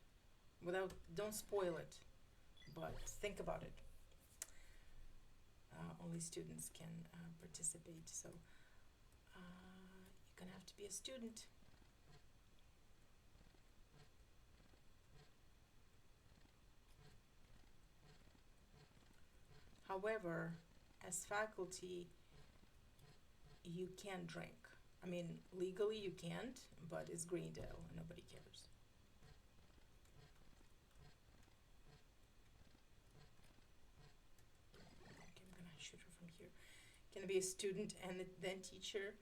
Without, don't spoil it, but think about it. Only students can participate, so you're gonna have to be a student. However, as faculty, you can drink. I mean, legally you can't, but it's Greendale and nobody cares. Okay, I'm gonna shoot her from here. Can I be a student and then teacher?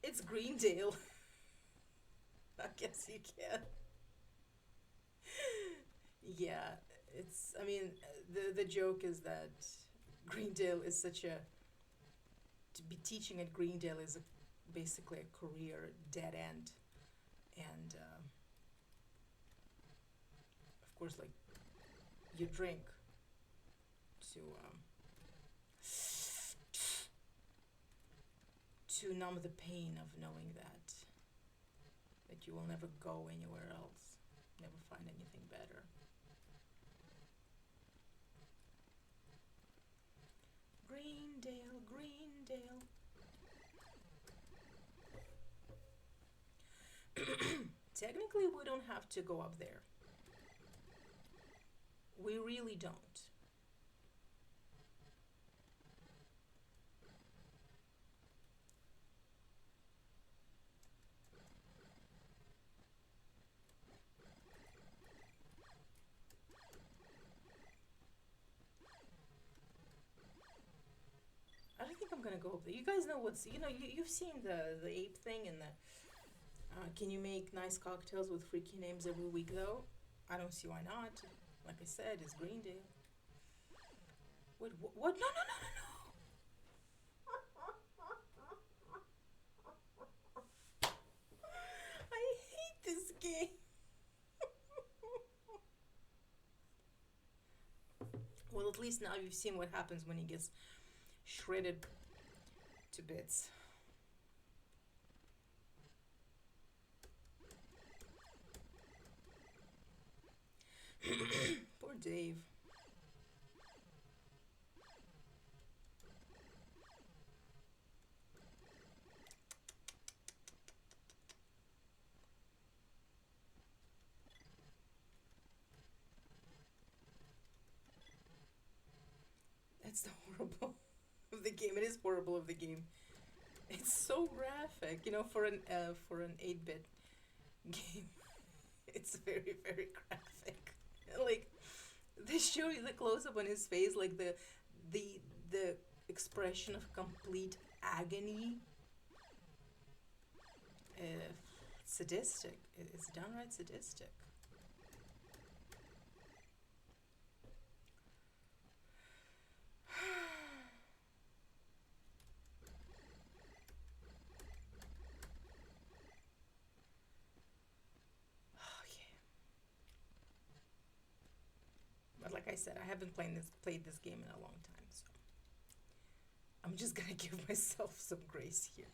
It's Greendale. I guess you can. Yeah, it's. I mean, the joke is that Greendale is such a to be teaching at Greendale is basically a career dead end, and of course, like you drink to to numb the pain of knowing that you will never go anywhere else, never find anything better. Greendale, Greendale. Technically, we don't have to go up there. We really don't. I don't think I'm gonna go up there. You guys know what's you've seen the ape thing and the can you make nice cocktails with freaky names every week though? I don't see why not. Like I said, it's Greendale. Wait, what? No, no, no, no, no. I hate this game. Well, at least now you've seen what happens when he gets shredded to bits. Poor Dave. That's the horrible of the game. It is horrible of the game. It's so graphic, for an 8-bit game. It's very very graphic. Like they show you the close up on his face, like the expression of complete agony. Uh, Sadistic. It's downright sadistic. Oh yeah. But like I said, I haven't played this game in a long time, so I'm just gonna give myself some grace here.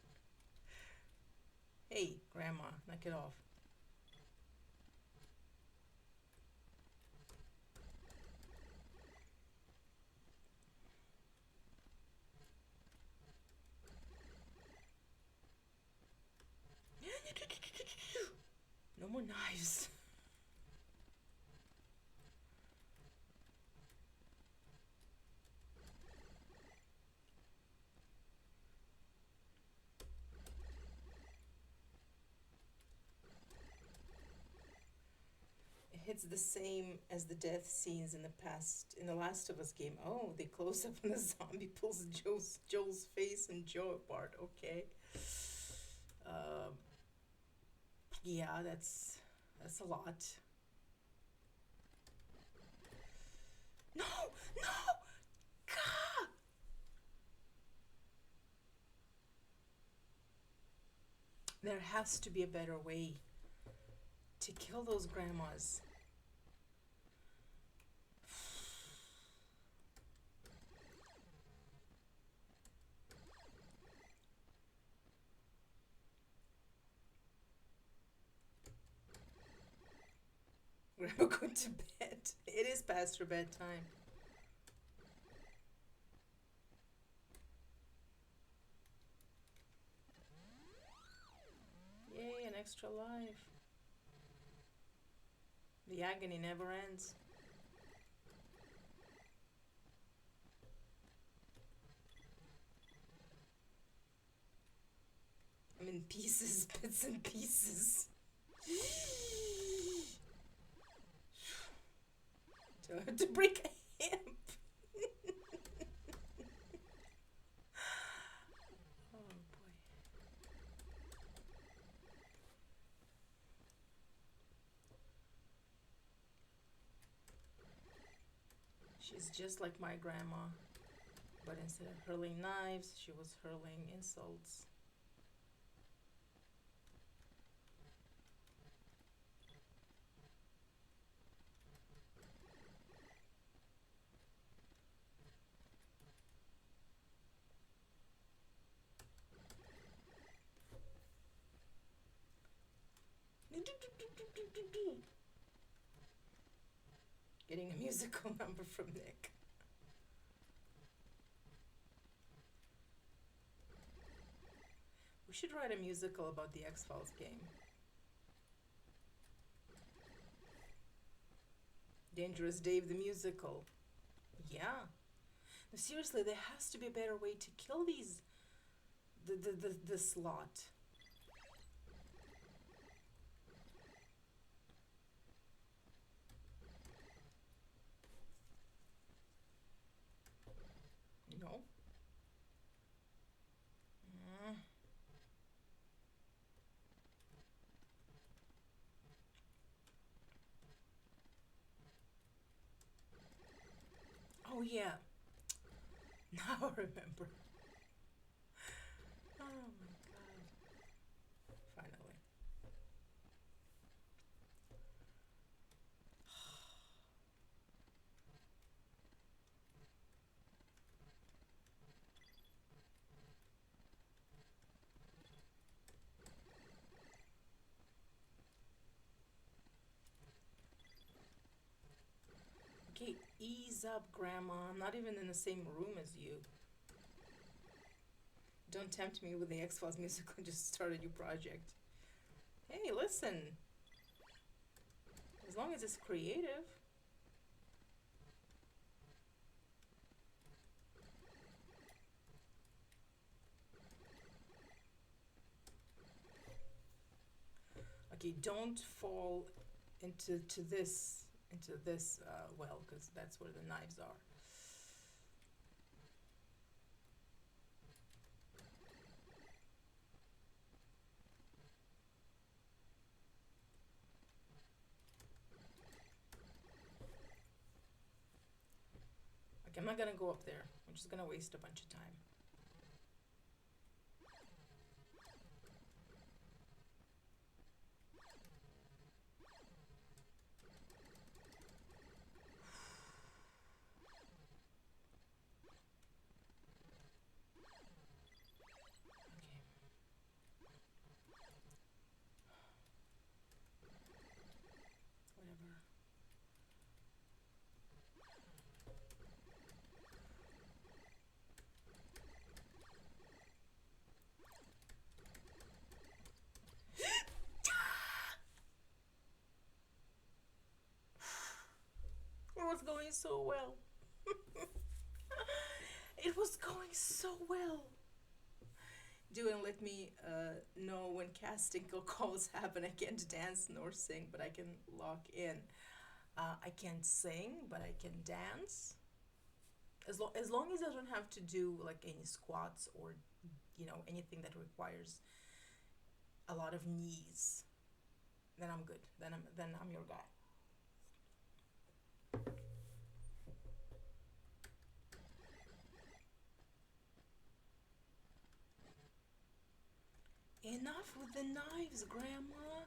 Hey, Grandma, knock it off. No more knives. It hits the same as the death scenes in the Last of Us game. Oh, they close up on the zombie, pulls Joel's face and Joe apart. Okay. Um, yeah, that's a lot. No, no, God! There has to be a better way to kill those grandmas. Grandma going to bed. It is past her bedtime. Yay, an extra life. The agony never ends. I'm in pieces, bits and pieces. To break a hip. Oh boy. She's just like my grandma, but instead of hurling knives, she was hurling insults. Getting a musical number from Nick. We should write a musical about the X Files game. Dangerous Dave the musical. Yeah. No, seriously, there has to be a better way to kill the slot. No. Mm. Oh yeah. Now I remember. Oh my god. Finally. Okay, ease up, Grandma. I'm not even in the same room as you. Don't tempt me with the X Files musical and just start a new project. Hey, listen. As long as it's creative. Okay, don't fall into this well, because that's where the knives are. Okay, I'm not gonna go up there. I'm just gonna waste a bunch of time. Okay. Whatever. It was going so well. It was going so well. Do and let me know when casting calls happen. I can't dance nor sing, but I can lock in. I can't sing, but I can dance. As long as I don't have to do like any squats or anything that requires a lot of knees, then I'm good. Then I'm your guy. Enough with the knives, Grandma.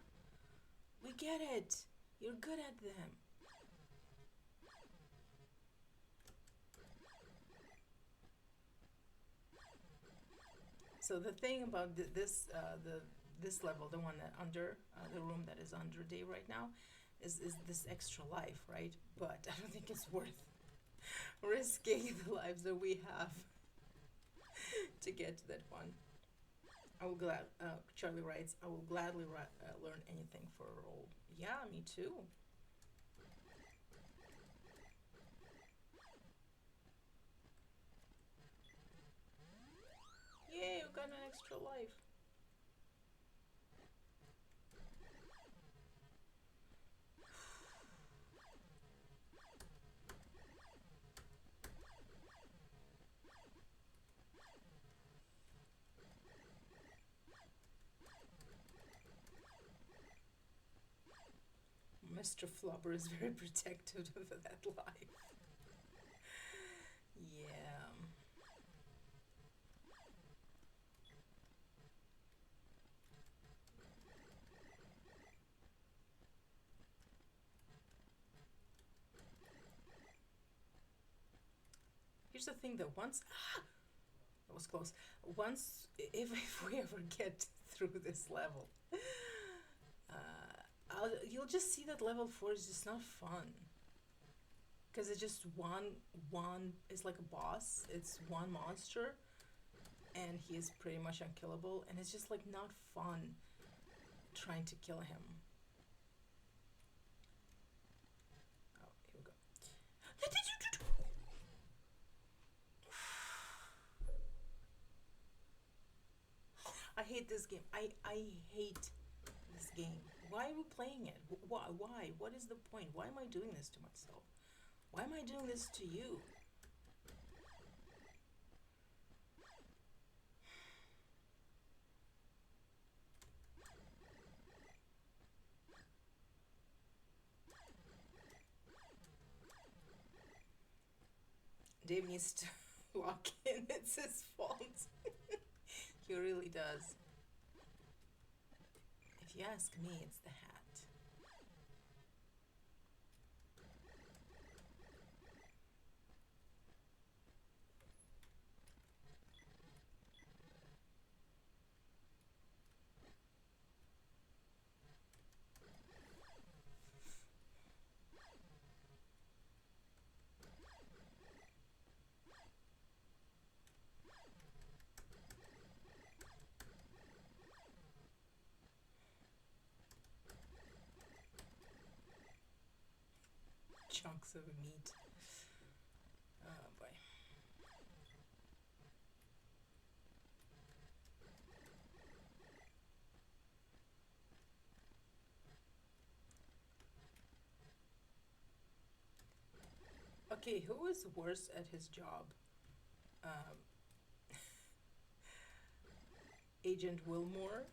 We get it. You're good at them. So the thing about this level, the one that under the room that is under day right now, is this extra life, right? But I don't think it's worth risking the lives that we have to get to that one. I will glad. Charlie writes, "I will gladly learn anything for a role." Yeah, me too. Yay, you got an extra life. Mr. Flubber is very protective of that life. Yeah. Here's the thing though, once that was close. Once if we ever get through this level, you'll just see that level 4 is just not fun because it's just one. It's like a boss. It's one monster, and he is pretty much unkillable, and it's just like not fun trying to kill him. Oh, here we go. I hate this game. I hate this game. Why are we playing it? Why? Why? What is the point? Why am I doing this to myself? Why am I doing this to you? Dave needs to lock in. It's his fault. He really does. If you ask me, it's the hat. Chunks of meat. Oh boy. Okay, who is worse at his job? Um, Agent Wilmore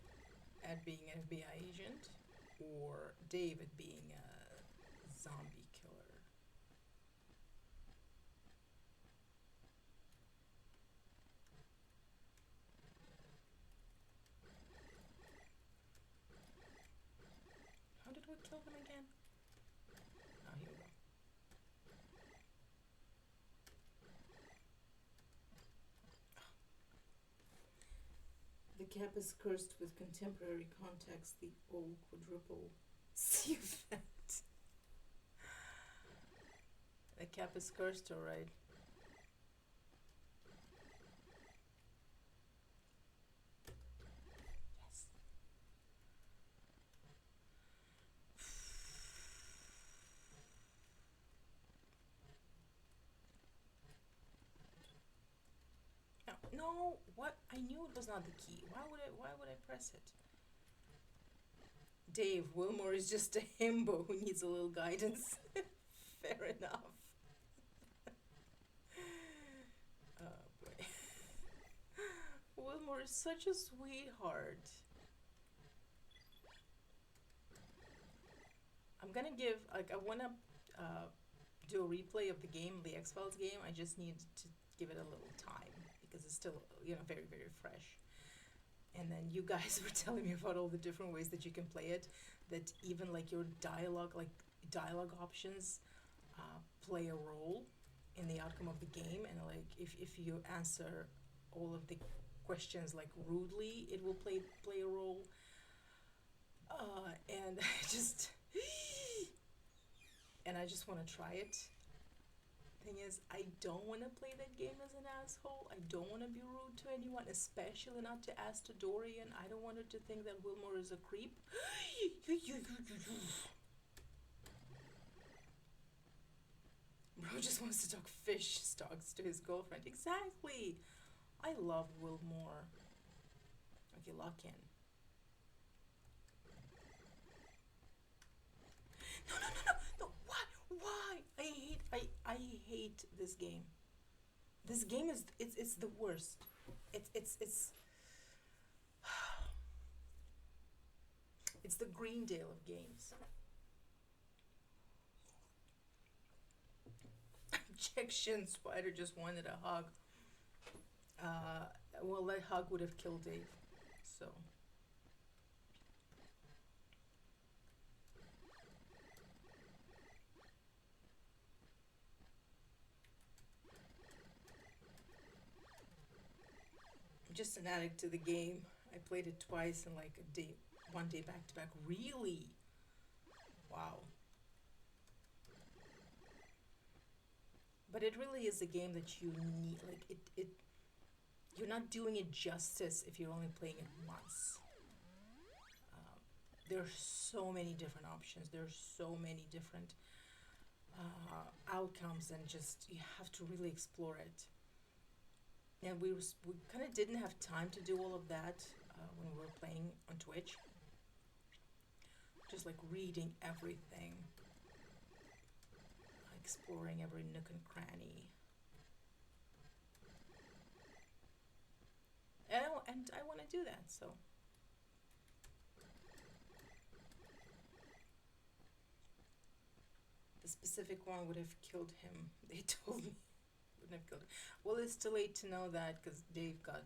at being an FBI agent, or Dave at being a zombie killer? How did we kill them again? Oh, here we go. The cap is cursed with contemporary context, the old quadruple C effect. The cap is cursed, alright. Yes. No, no, what? I knew it was not the key. Why would I press it? Dave, Wilmore is just a himbo who needs a little guidance. Fair enough. Oh boy. Wilmore is such a sweetheart. I'm gonna give, like, I wanna uh, do a replay of the game, the X Files game. I just need to give it a little time because it's still, very, very fresh. And then you guys were telling me about all the different ways that you can play it, that even like your dialogue options play a role in the outcome of the game. And like if you answer all of the questions like rudely, it will play a role. And I just want to try it. Thing is, I don't want to play that game as an asshole. I don't want to be rude to anyone, especially not to Asta Dorian. I don't want her to think that Wilmore is a creep. Bro just wants to talk fish stocks to his girlfriend. Exactly. I love Wilmore. Okay, lock in. No, no, no, no, no. Why? I hate this game. This game is it's the worst. It's it's the Greendale of games. Objection. Spider just wanted a hug. Uh, well, that hug would have killed Dave. So I'm just an addict to the game. I played it twice in like a day, one day back to back. Really? Wow. But it really is a game that you need. Like it you're not doing it justice if you're only playing it once. Um, there's so many different options. There's so many different outcomes, and just you have to really explore it. And we kind of didn't have time to do all of that when we were playing on Twitch. Just like reading everything, exploring every nook and cranny. And I want to do that, so. The specific one would have killed him. They told me wouldn't have killed him. Well, it's too late to know that because Dave got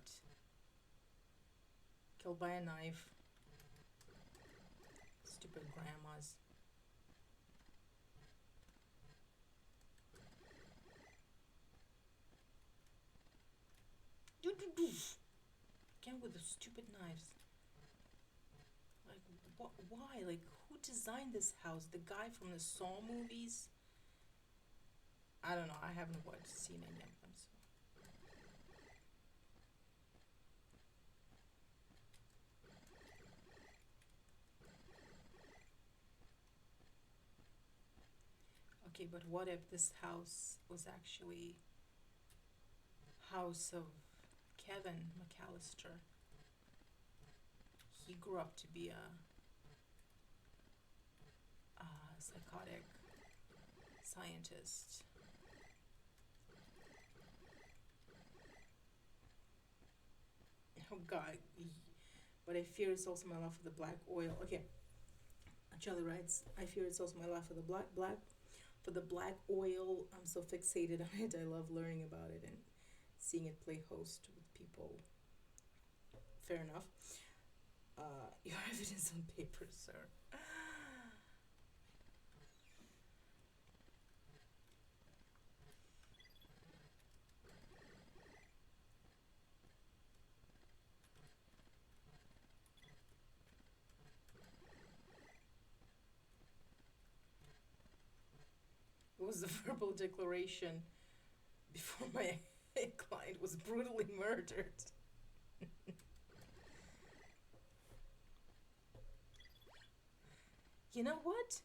killed by a knife. Stupid grandmas. Again with the stupid knives. Like, what? Why? Like, who designed this house? The guy from the Saw movies? I don't know. I haven't seen any of them. So. Okay, but what if this house was actually house of Kevin McAllister? He grew up to be a psychotic scientist. Oh God. But I fear it's also my love for the black oil. Okay. Charlie writes, I fear it's also my love for the black oil. I'm so fixated on it. I love learning about it and seeing it play host with people. Fair enough. Your evidence on paper, sir. It was the verbal declaration before my client was brutally murdered. You know what?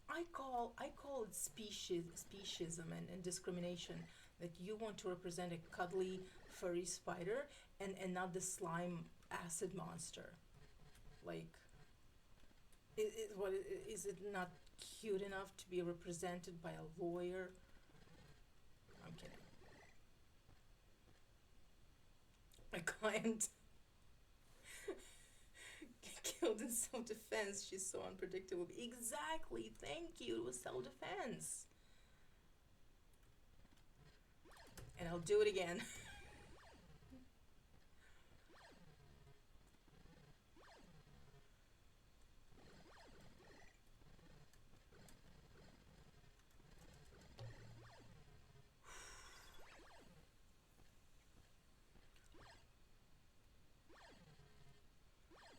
I call it speciesism and discrimination. That you want to represent a cuddly furry spider and not the slime acid monster. Like, is it not cute enough to be represented by a lawyer? I'm kidding. My client killed in self-defense. She's so unpredictable. Exactly. Thank you. It was self-defense. And I'll do it again.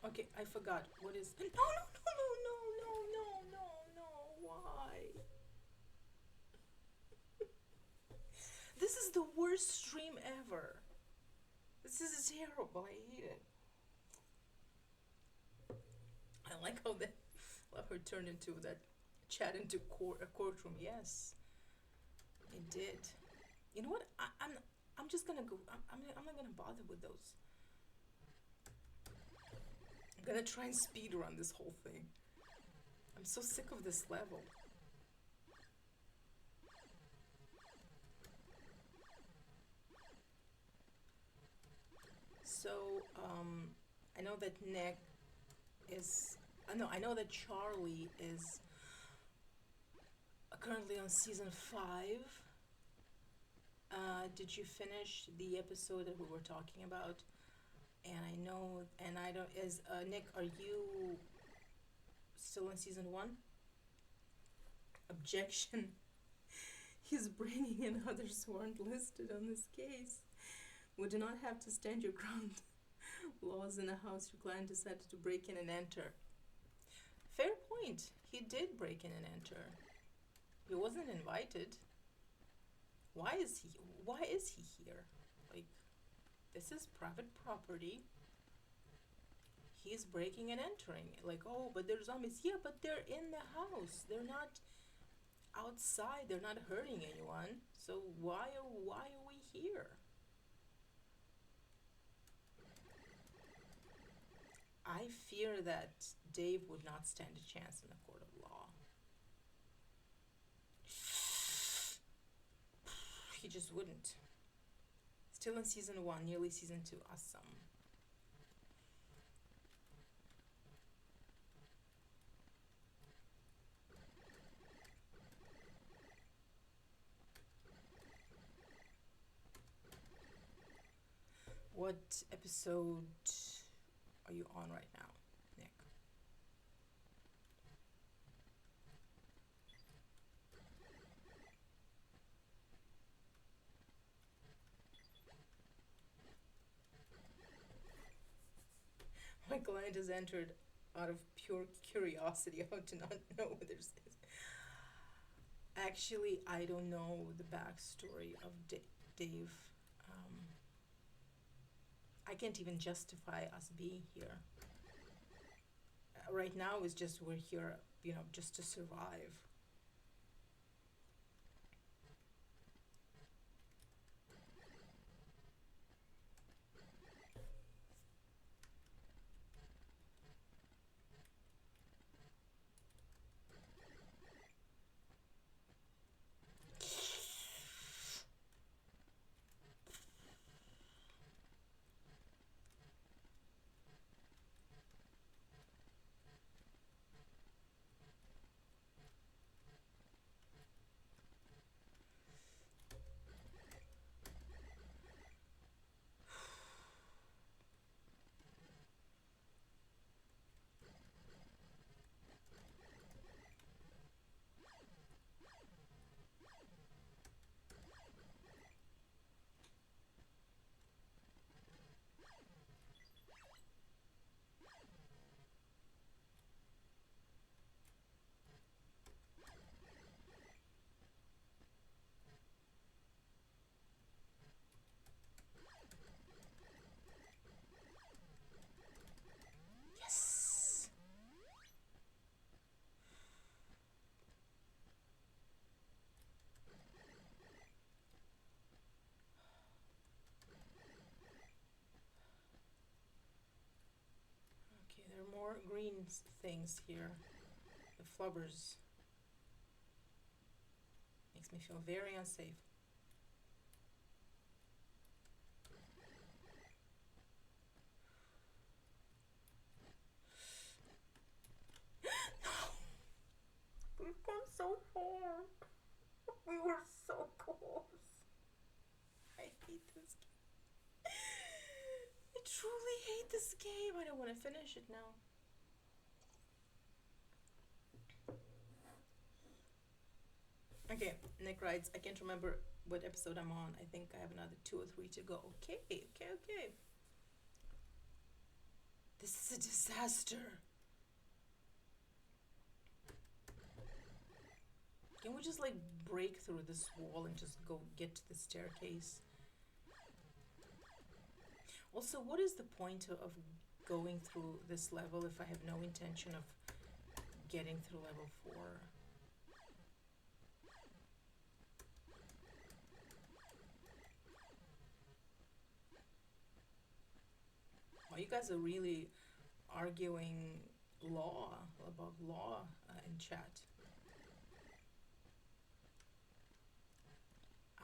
Okay, I forgot. What is? No, no, no, no, no, no, no, no, no. Why? This is the worst stream ever. This is terrible. I hate it. I like how that. Love her turned into that chat into a courtroom. Yes, it did. You know what? I'm just gonna go. I'm not gonna bother with those. I'm gonna try and speed run this whole thing. I'm so sick of this level. So, I know that Nick is. I know that Charlie is currently on season 5. Did you finish the episode that we were talking about? And I know, and I don't. Is Nick? Are you still in season 1? Objection. He's bringing in others who aren't listed on this case. We do not have to stand your ground. Laws in a house your client decided to break in and enter. Fair point. He did break in and enter. He wasn't invited. Why is he? Why is he here? Like, this is private property. He's breaking and entering. Like, oh, but there's zombies. Yeah, but they're in the house. They're not outside. They're not hurting anyone. So why are we here? I fear that Dave would not stand a chance in the court of law. He just wouldn't. Still in season 1, nearly season 2. Awesome. What episode are you on right now, Nick? My client has entered out of pure curiosity. How to not know whether there's. Actually, I don't know the backstory of Dave. Um, I can't even justify us being here. Right now, it's just we're here, just to survive. these things here, the flubbers, makes me feel very unsafe. We've come so far. We were so close. I hate this game. I truly hate this game. I don't want to finish it now. Okay, Nick writes, I can't remember what episode I'm on. I think I have another 2 or 3 to go. Okay, okay, okay. This is a disaster. Can we just like break through this wall and just go get to the staircase? Also, what is the point of going through this level if I have no intention of getting through level 4? Well, you guys are really arguing law about law in chat.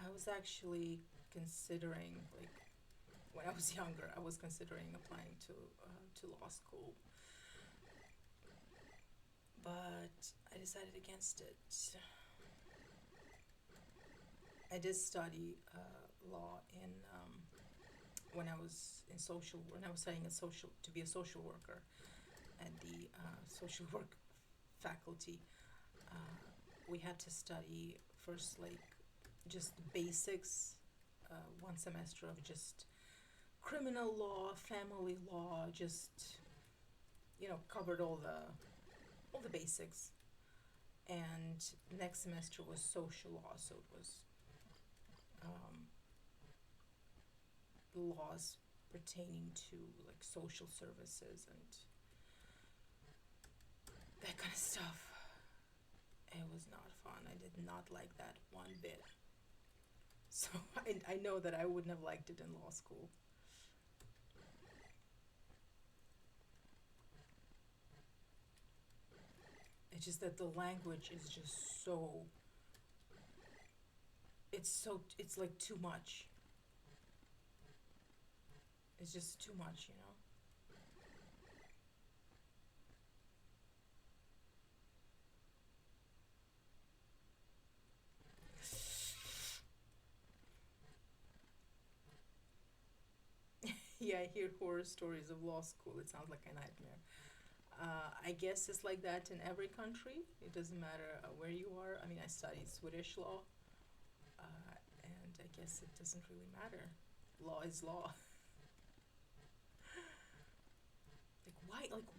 I was actually considering, like, when I was younger, I was considering applying to law school, but I decided against it. I did study law in when I was studying to be a social worker at the social work faculty. We had to study first, like, just basics, 1 semester of just criminal law, family law, just, covered all the basics. And next semester was social law, so it was laws pertaining to like social services and that kind of stuff. It was not fun. I did not like that one bit. So I know that I wouldn't have liked it in law school. It's just that the language is just so, it's like too much. It's just too much, Yeah, I hear horror stories of law school. It sounds like a nightmare. I guess it's like that in every country. It doesn't matter where you are. I mean, I studied Swedish law, and I guess it doesn't really matter. Law is law.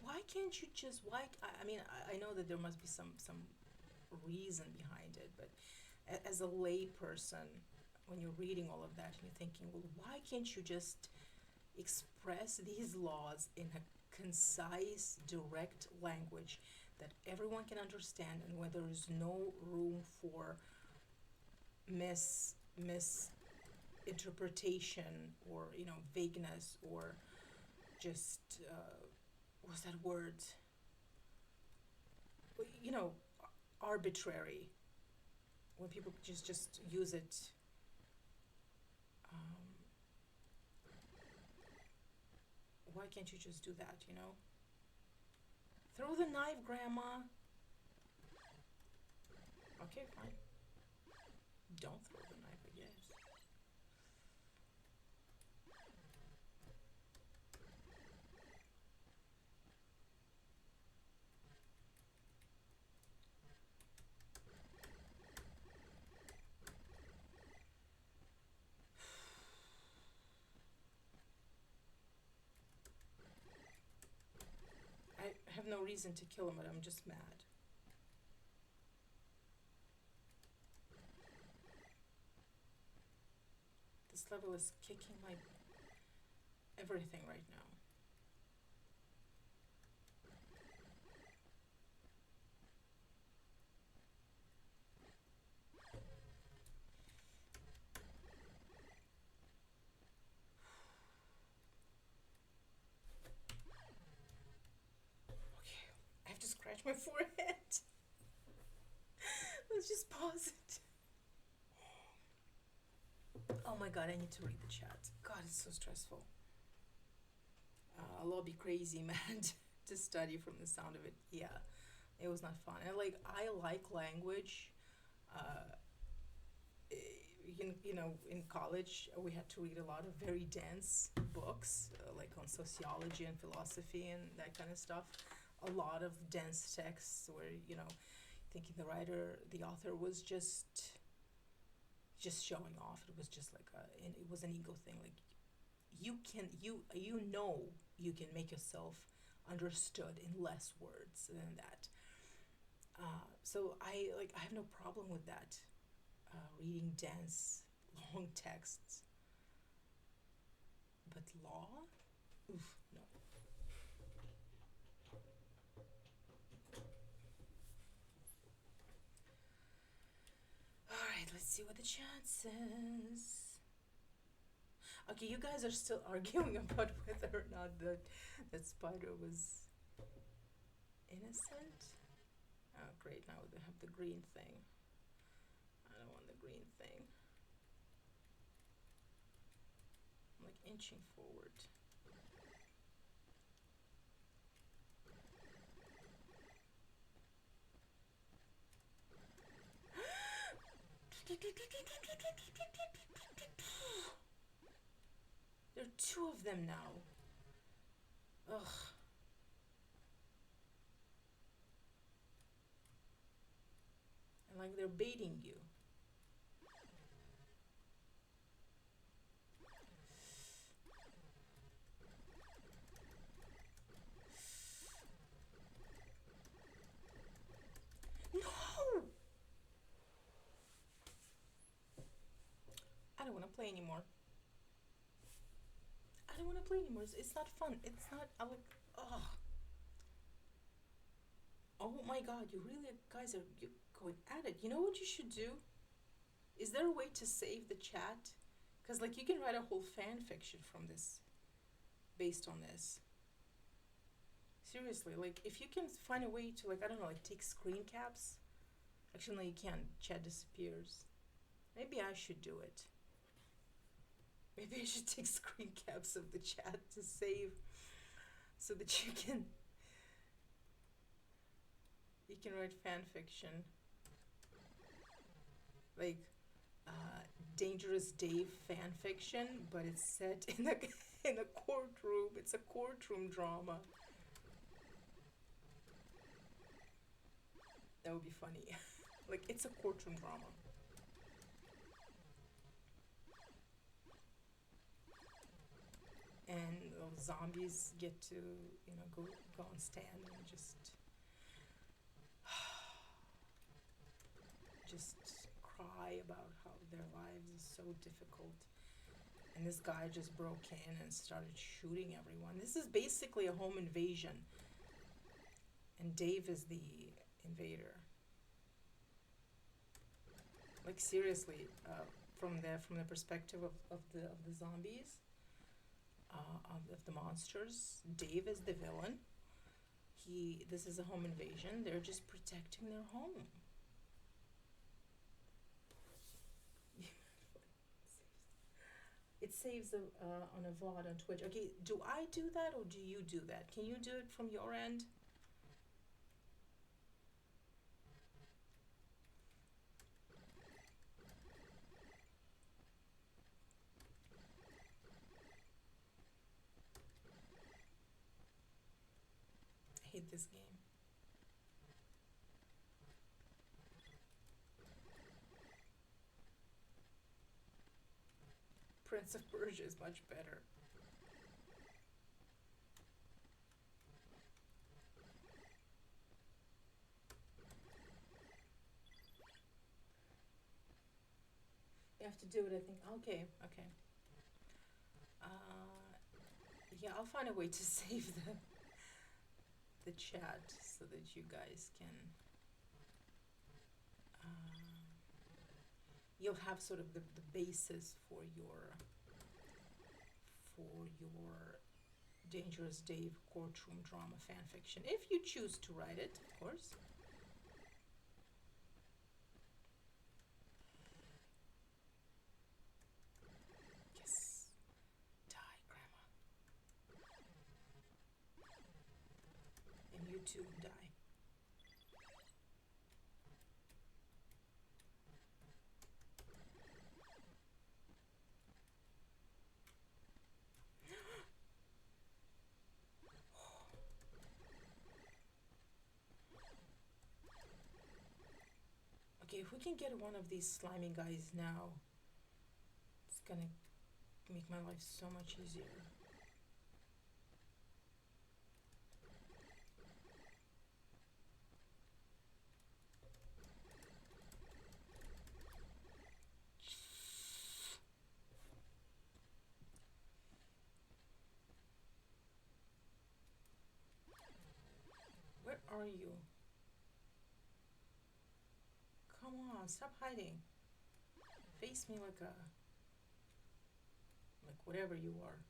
Why can't you just, why, I mean, I know that there must be some reason behind it, but as a lay person, when you're reading all of that and you're thinking, well, why can't you just express these laws in a concise, direct language that everyone can understand, and where there is no room for misinterpretation or vagueness or just what's that word? You know, arbitrary. When people just use it. Why can't you just do that? Throw the knife, Grandma. Okay, fine. Don't throw the knife, I guess. I have no reason to kill him, but I'm just mad. This level is kicking my everything right now. Okay. my forehead. Let's just pause it. Oh my god, I need to read the chat. God, it's so stressful. I'll all be crazy mad to study from the sound of it. Yeah, it was not fun. And like, I like language. Uh, in college, we had to read a lot of very dense books, like on sociology and philosophy and that kind of stuff. A lot of dense texts where, thinking the author was just showing off. It was just like and it was an ego thing. Like, you can make yourself understood in less words than that. So I have no problem with that. Reading dense, long texts, but law, oof, no. All right, let's see what the chat says. Okay, you guys are still arguing about whether or not that spider was innocent. Oh, great, now they have the green thing. I don't want the green thing. I'm like inching forward. There are two of them now. Ugh. And like they're baiting you. No! I don't want to play anymore. I don't want to play anymore. It's not fun. It's not. I like. Ugh. Oh my god! You really guys are you going at it. You know what you should do? Is there a way to save the chat? Because like you can write a whole fan fiction from this, based on this. Seriously, like if you can find a way to like I don't know, like take screen caps. Actually, no, you can't. Chat disappears. Maybe I should do it. Maybe I should take screen caps of the chat to save, so that you can write fan fiction, like Dangerous Dave fan fiction, but it's set in a in a courtroom. It's a courtroom drama. That would be funny. Like it's a courtroom drama. And those zombies get to go on stand and just cry about how their lives is so difficult. And this guy just broke in and started shooting everyone. This is basically a home invasion, and Dave is the invader. Like seriously, from the perspective of the zombies, of the monsters, Dave is the villain. This is a home invasion. They're just protecting their home. It saves on a VOD on Twitch. Okay, do I do that or do you do that? Can you do it from your end? I hate this game. Prince of Persia is much better. You have to do it, I think. Okay, okay. Yeah, I'll find a way to save the chat so that you guys can. You'll have sort of the basis for your Dangerous Dave courtroom drama fan fiction. If you choose to write it, of course. Yes. Die, Grandma. And you too, die. Okay, if we can get one of these slimy guys now, it's gonna make my life so much easier. Where are you? Come on, stop hiding. Face me like whatever you are.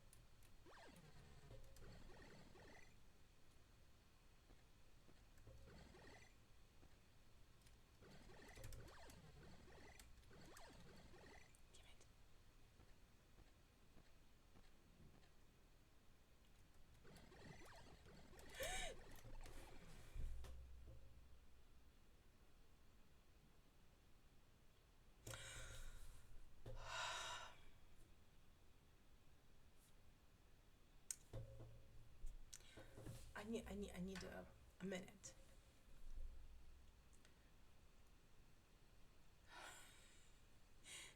I need a minute.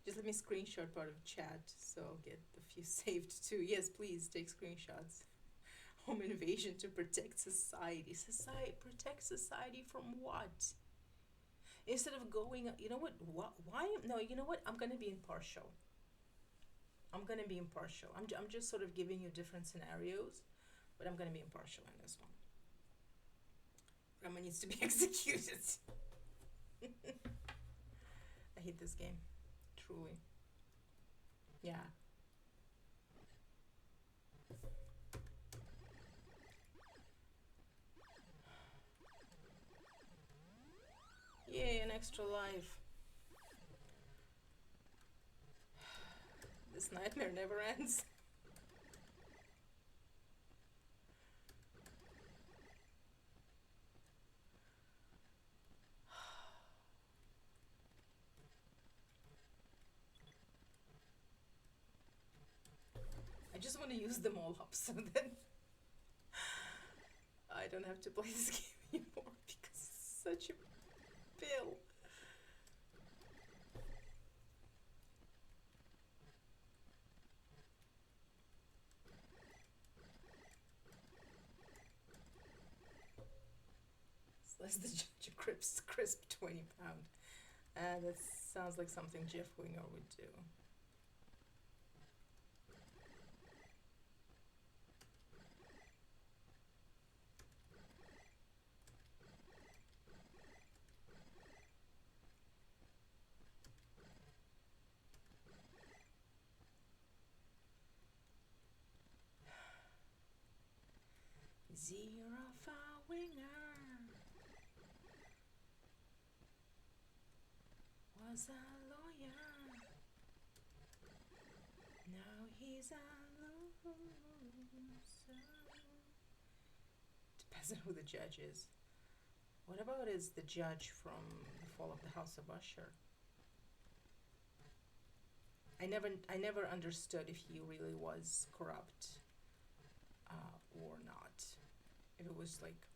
Just let me screenshot part of chat so I'll get a few saved too. Yes, please take screenshots. Home invasion to protect society. Society protect society from what? Instead of going, you know what? Why? No, you know what? I'm gonna be impartial. I'm gonna be impartial. I'm just sort of giving you different scenarios, but I'm gonna be impartial in this one. Grandma needs to be executed. I hate this game, truly. Yeah. Yay, an extra life. This nightmare never ends. I just want to use them all up so that I don't have to play this game anymore because it's such a bill. Slice the judge a crisp 20 pound. That sounds like something Jeff Winger would do. Zero far winger was a lawyer. Now he's a loser. Depends on who the judge is. What about is the judge from the Fall of the House of Usher? I never understood if he really was corrupt or not. If it was like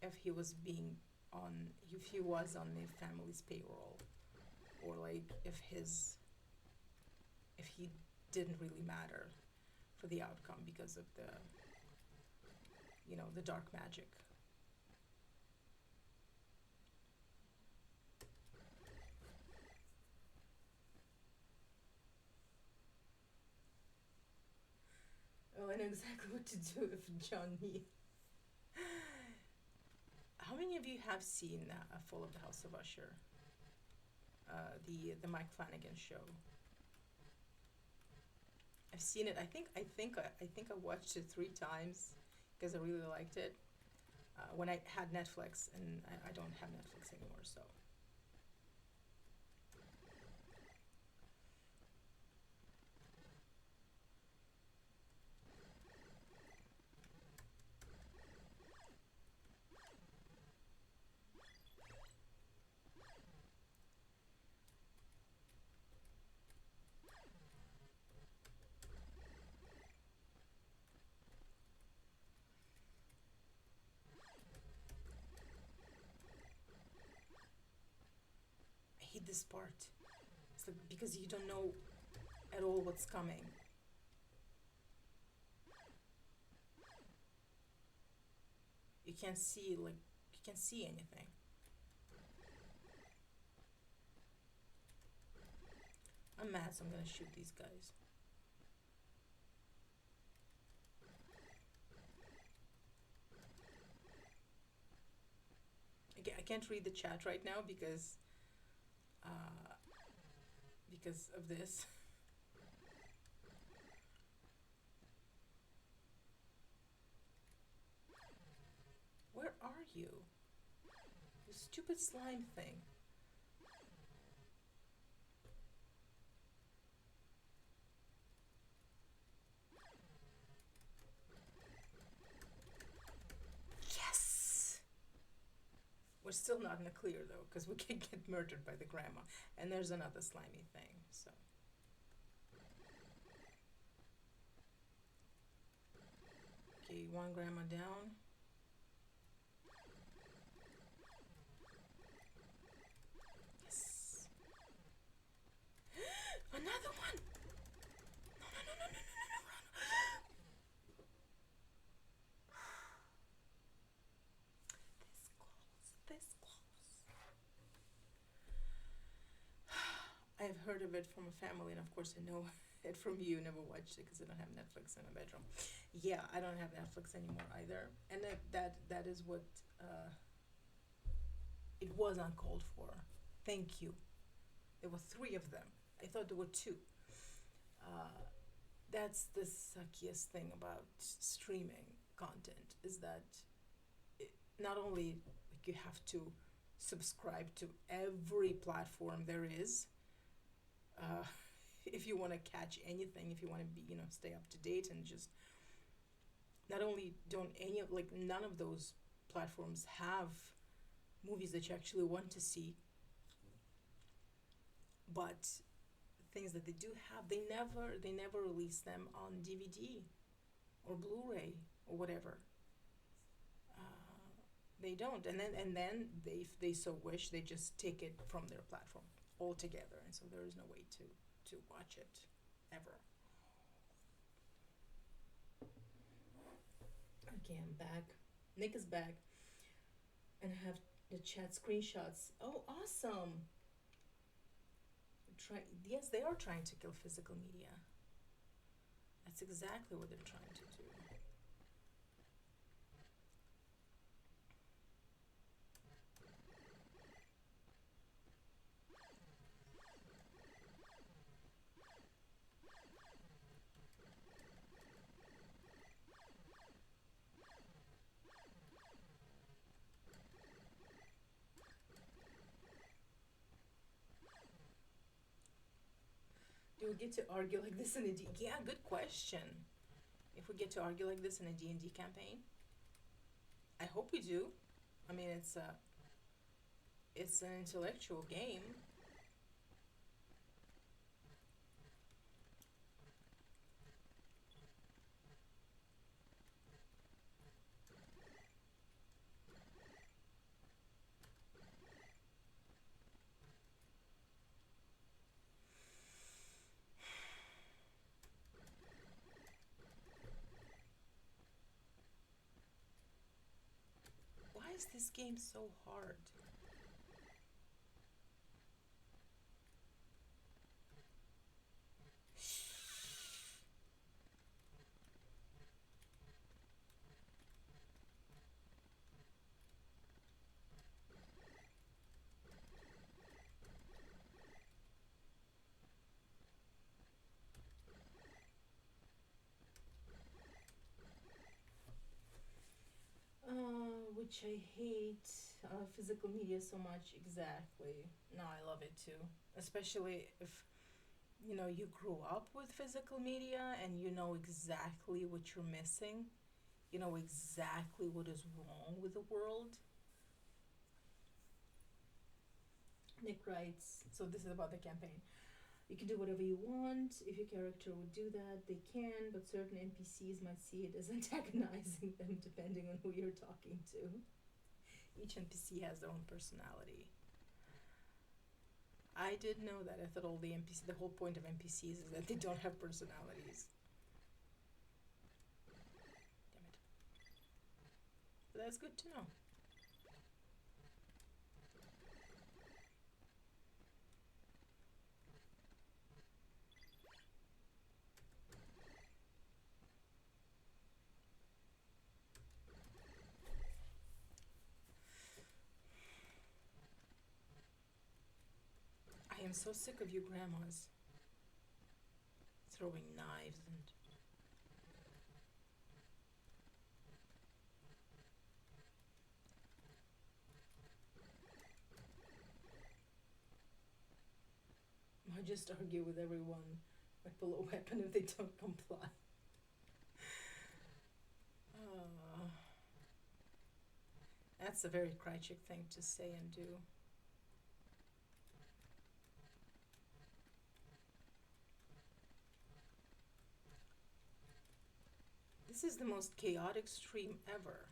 if he was being on if he was on the family's payroll, or like if he didn't really matter for the outcome because of the dark magic. Oh, I know exactly what to do if Johnny. How many of you have seen Fall of the House of Usher? The Mike Flanagan show. I've seen it. I think I watched it 3 times because I really liked it. When I had Netflix, and I don't have Netflix anymore, so I hate this part. It's like because you don't know at all what's coming. You can't see you can't see anything. I'm mad, so I'm gonna shoot these guys. I can't read the chat right now uh, because of this. Where are you? You stupid slime thing. Yes! We're still not in the clear though, because we can get murdered by the grandma. And there's another slimy thing, so. Okay, one grandma down. Yes. Another one! No, no, no, no, no, no, no, run! This close, this close. I've heard of it from a family, and of course I know it from you. Never watched it because I don't have Netflix in my bedroom. Yeah, I don't have Netflix anymore either, and that is what uh, it was uncalled for. Thank you. There were three of them. I thought there were two. Uh, that's the suckiest thing about streaming content is that it, not only like you have to subscribe to every platform there is, uh, if you want to catch anything, if you want to be, stay up to date and just not only don't any of like none of those platforms have movies that you actually want to see, but things that they do have, they never release them on DVD or Blu-ray or whatever. They don't, and then they, if they so wish, they just take it from their platform altogether, and so there is no way to watch it ever. Okay, I'm back. Nick is back, and I have the chat screenshots. Oh, awesome! Yes, they are trying to kill physical media. That's exactly what they're trying to do. Do we get to argue like this in a D? Yeah, good question. If we get to argue like this in a D&D campaign, I hope we do. I mean, it's an intellectual game. Why is this game so hard? which I hate physical media so much. Exactly. No, I love it too. Especially if you grew up with physical media and you know exactly what you're missing. You know exactly what is wrong with the world. Nick writes, so this is about the campaign. You can do whatever you want. If your character would do that, they can, but certain NPCs might see it as antagonizing them depending on who you're talking to. Each NPC has their own personality. I did know that. I thought the whole point of NPCs is that they don't have personalities. Damn it. But that's good to know. I am so sick of you grandmas throwing knives and I just argue with everyone. I pull a weapon if they don't comply. Uh, that's a very Krychek thing to say and do. This is the most chaotic stream ever.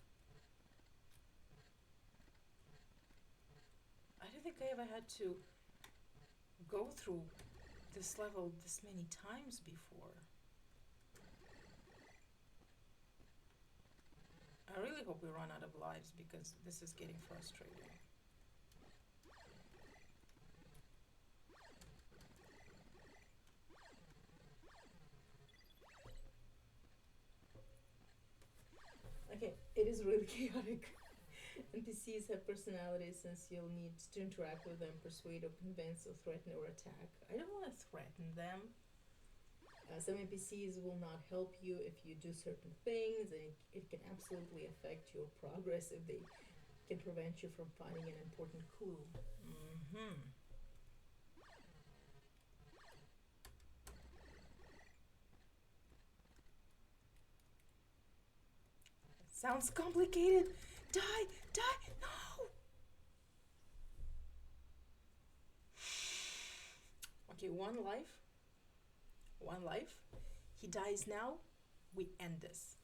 I don't think I ever had to go through this level this many times before. I really hope we run out of lives because this is getting frustrating. Okay, it is really chaotic. NPCs have personalities since you'll need to interact with them, persuade or convince or threaten or attack. I don't want to threaten them. Some NPCs will not help you if you do certain things, and it can absolutely affect your progress if they can prevent you from finding an important clue. Mm-hmm. Sounds complicated. Die! Die! No! Okay, one life. One life. He dies now. We end this.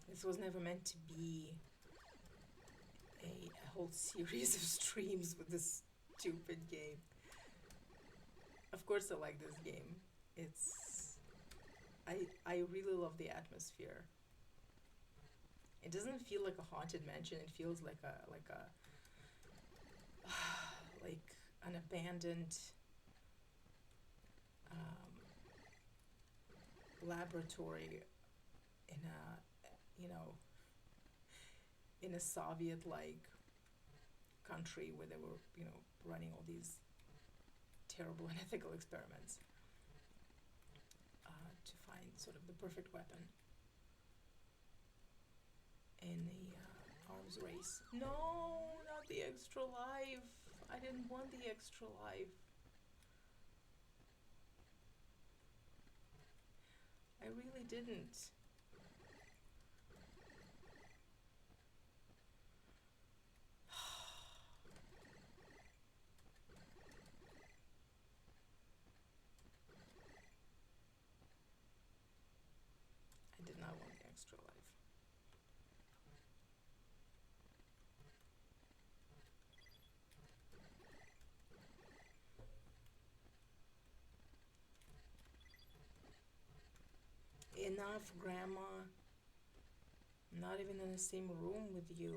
This was never meant to be a whole series of streams with this stupid game. Of course, I like this game. I really love the atmosphere. It doesn't feel like a haunted mansion. It feels like a like an abandoned laboratory in a Soviet like country where they were running all these terrible and ethical experiments to find sort of the perfect weapon in the arms race. No, not the extra life. I didn't want the extra life. I really didn't. I did not want the extra life. Enough, Grandma. I'm not even in the same room with you.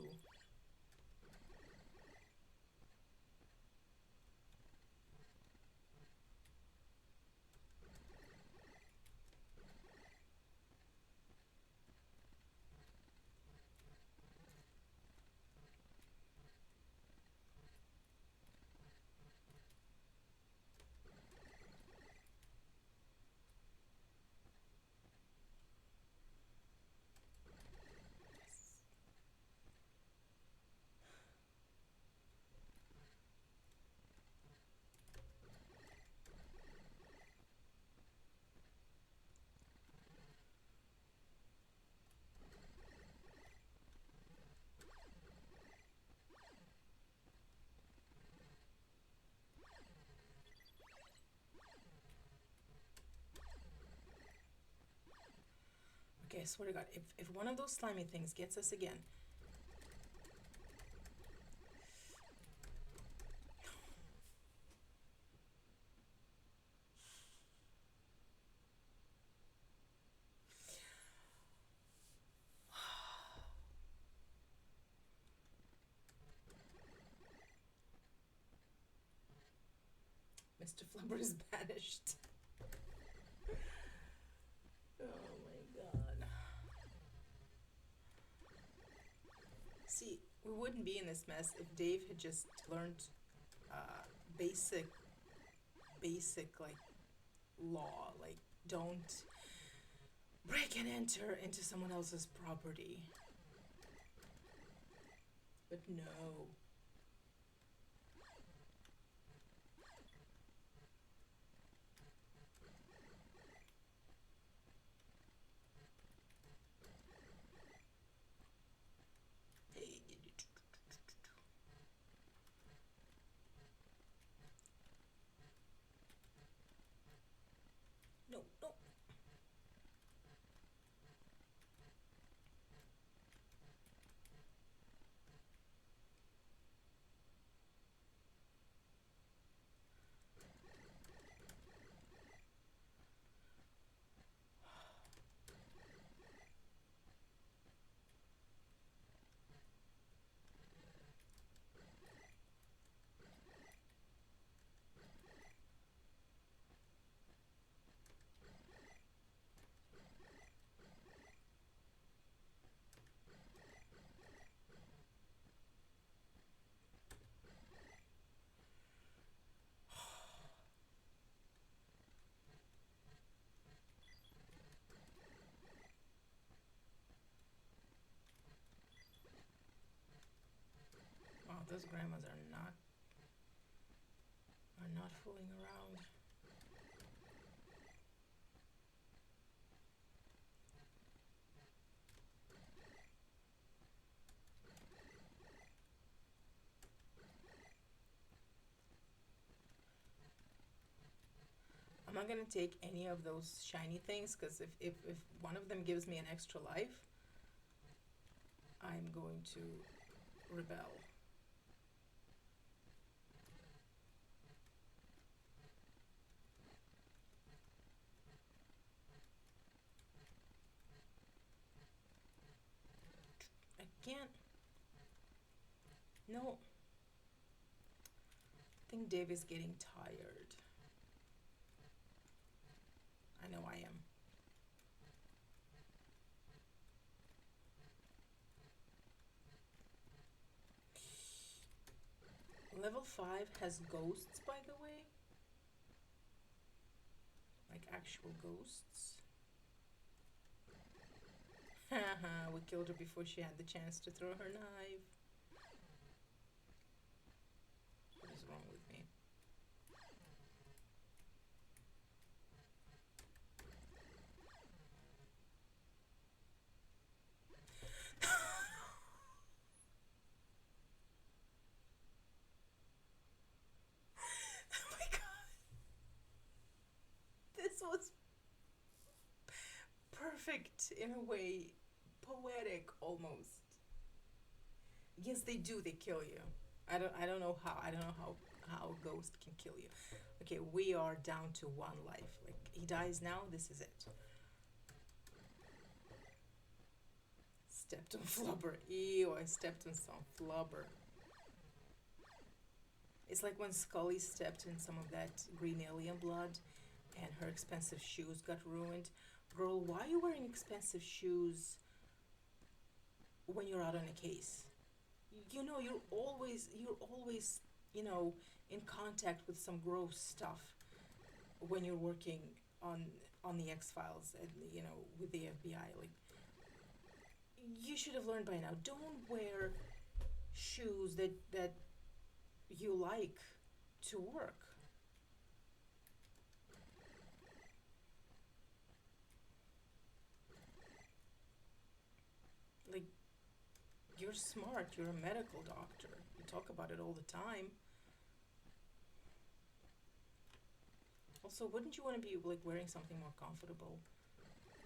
Okay, I swear to God, if one of those slimy things gets us again. Mr. Flubber is banished. Oh my God. See, we wouldn't be in this mess if Dave had just learned uh, basic, basic like law, like don't break and enter into someone else's property. But no. No, no. Wow, those grandmas are not fooling around. I'm not gonna take any of those shiny things because if one of them gives me an extra life, I'm going to rebel. I can't. No. I think Dave is getting tired. I know I am. Level 5 has ghosts, by the way. Like actual ghosts. Haha, we killed her before she had the chance to throw her knife. What is wrong with me? Oh my God. This was perfect in a way. Poetic almost. Yes, they do. They kill you. I don't know how. I don't know how a ghost can kill you. Okay, we are down to one life. Like he dies now. This is it. Stepped on Flubber. Ew, I stepped on some Flubber. It's like when Scully stepped in some of that green alien blood and her expensive shoes got ruined. Girl, why are you wearing expensive shoes when you're out on a case? You're always, you know, in contact with some gross stuff when you're working on on the X Files and with the FBI. Like you should have learned by now. Don't wear shoes that you like to work. Like you're smart. You're a medical doctor. You talk about it all the time. Also, wouldn't you want to be like wearing something more comfortable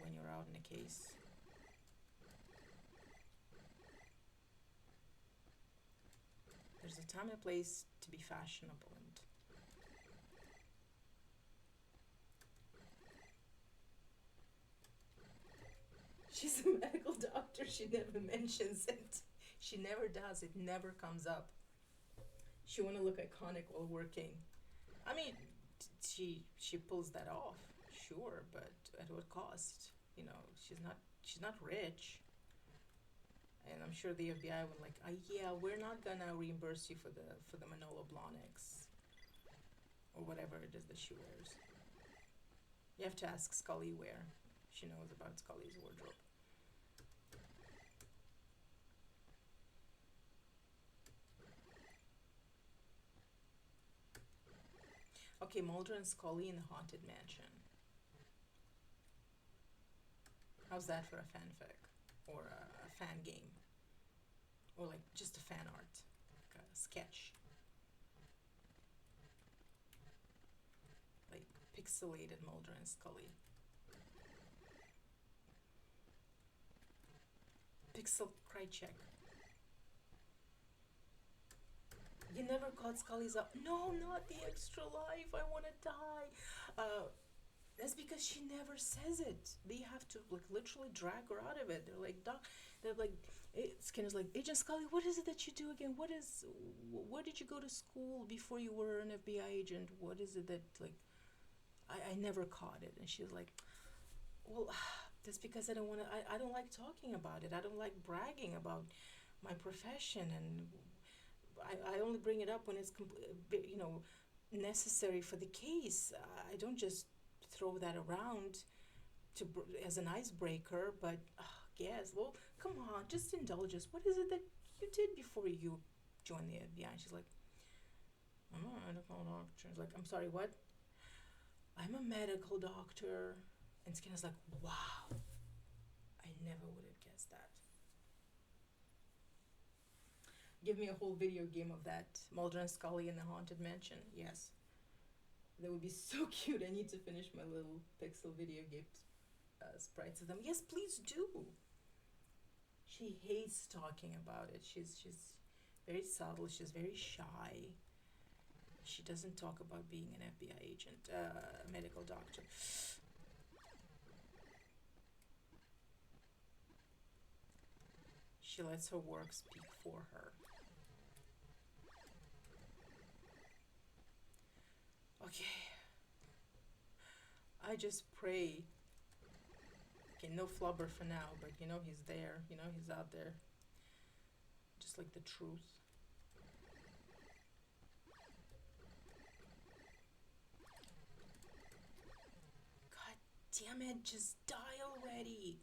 when you're out in a case? There's a time and place to be fashionable, and she's a medical doctor. She never mentions it. She never does. It never comes up. She want to look iconic while working. I mean, she pulls that off, sure, but at what cost? You know, she's not rich, and I'm sure the FBI would like, yeah, we're not gonna reimburse you for the Manolo Blahniks or whatever it is that she wears. You have to ask Scully where she knows about Scully's wardrobe. Okay, Mulder and Scully in the Haunted Mansion. How's that for a fanfic? Or a fan game? Or like just a fan art? Like a sketch? Like pixelated Mulder and Scully. Pixel Krychek. You never caught Scully's up. No, not the extra life. I want to die. That's because she never says it. They have to like literally drag her out of it. They're like, Doc. They're like, Skinner's like, Agent Scully. What is it that you do again? Where did you go to school before you were an FBI agent? What is it that like? I never caught it. And she was like, well, that's because I don't want to. I don't like talking about it. I don't like bragging about my profession, and I only bring it up when it's necessary for the case. I don't just throw that around as an icebreaker. But yes, well, come on, just indulge us. What is it that you did before you joined the FBI? And she's like, I'm a medical doctor. She's like, I'm sorry, what? I'm a medical doctor. And Skinner's like, wow, I never would have guessed that. Give me a whole video game of that. Mulder and Scully in the Haunted Mansion. Yes. That would be so cute. I need to finish my little pixel video game sprites of them. Yes, please do. She hates talking about it. She's very subtle. She's very shy. She doesn't talk about being an FBI agent, a medical doctor. She lets her work speak for her. Okay. I just pray. Okay, no Flubber for now, but you know he's there. You know he's out there. Just like the truth. God damn it, just die already.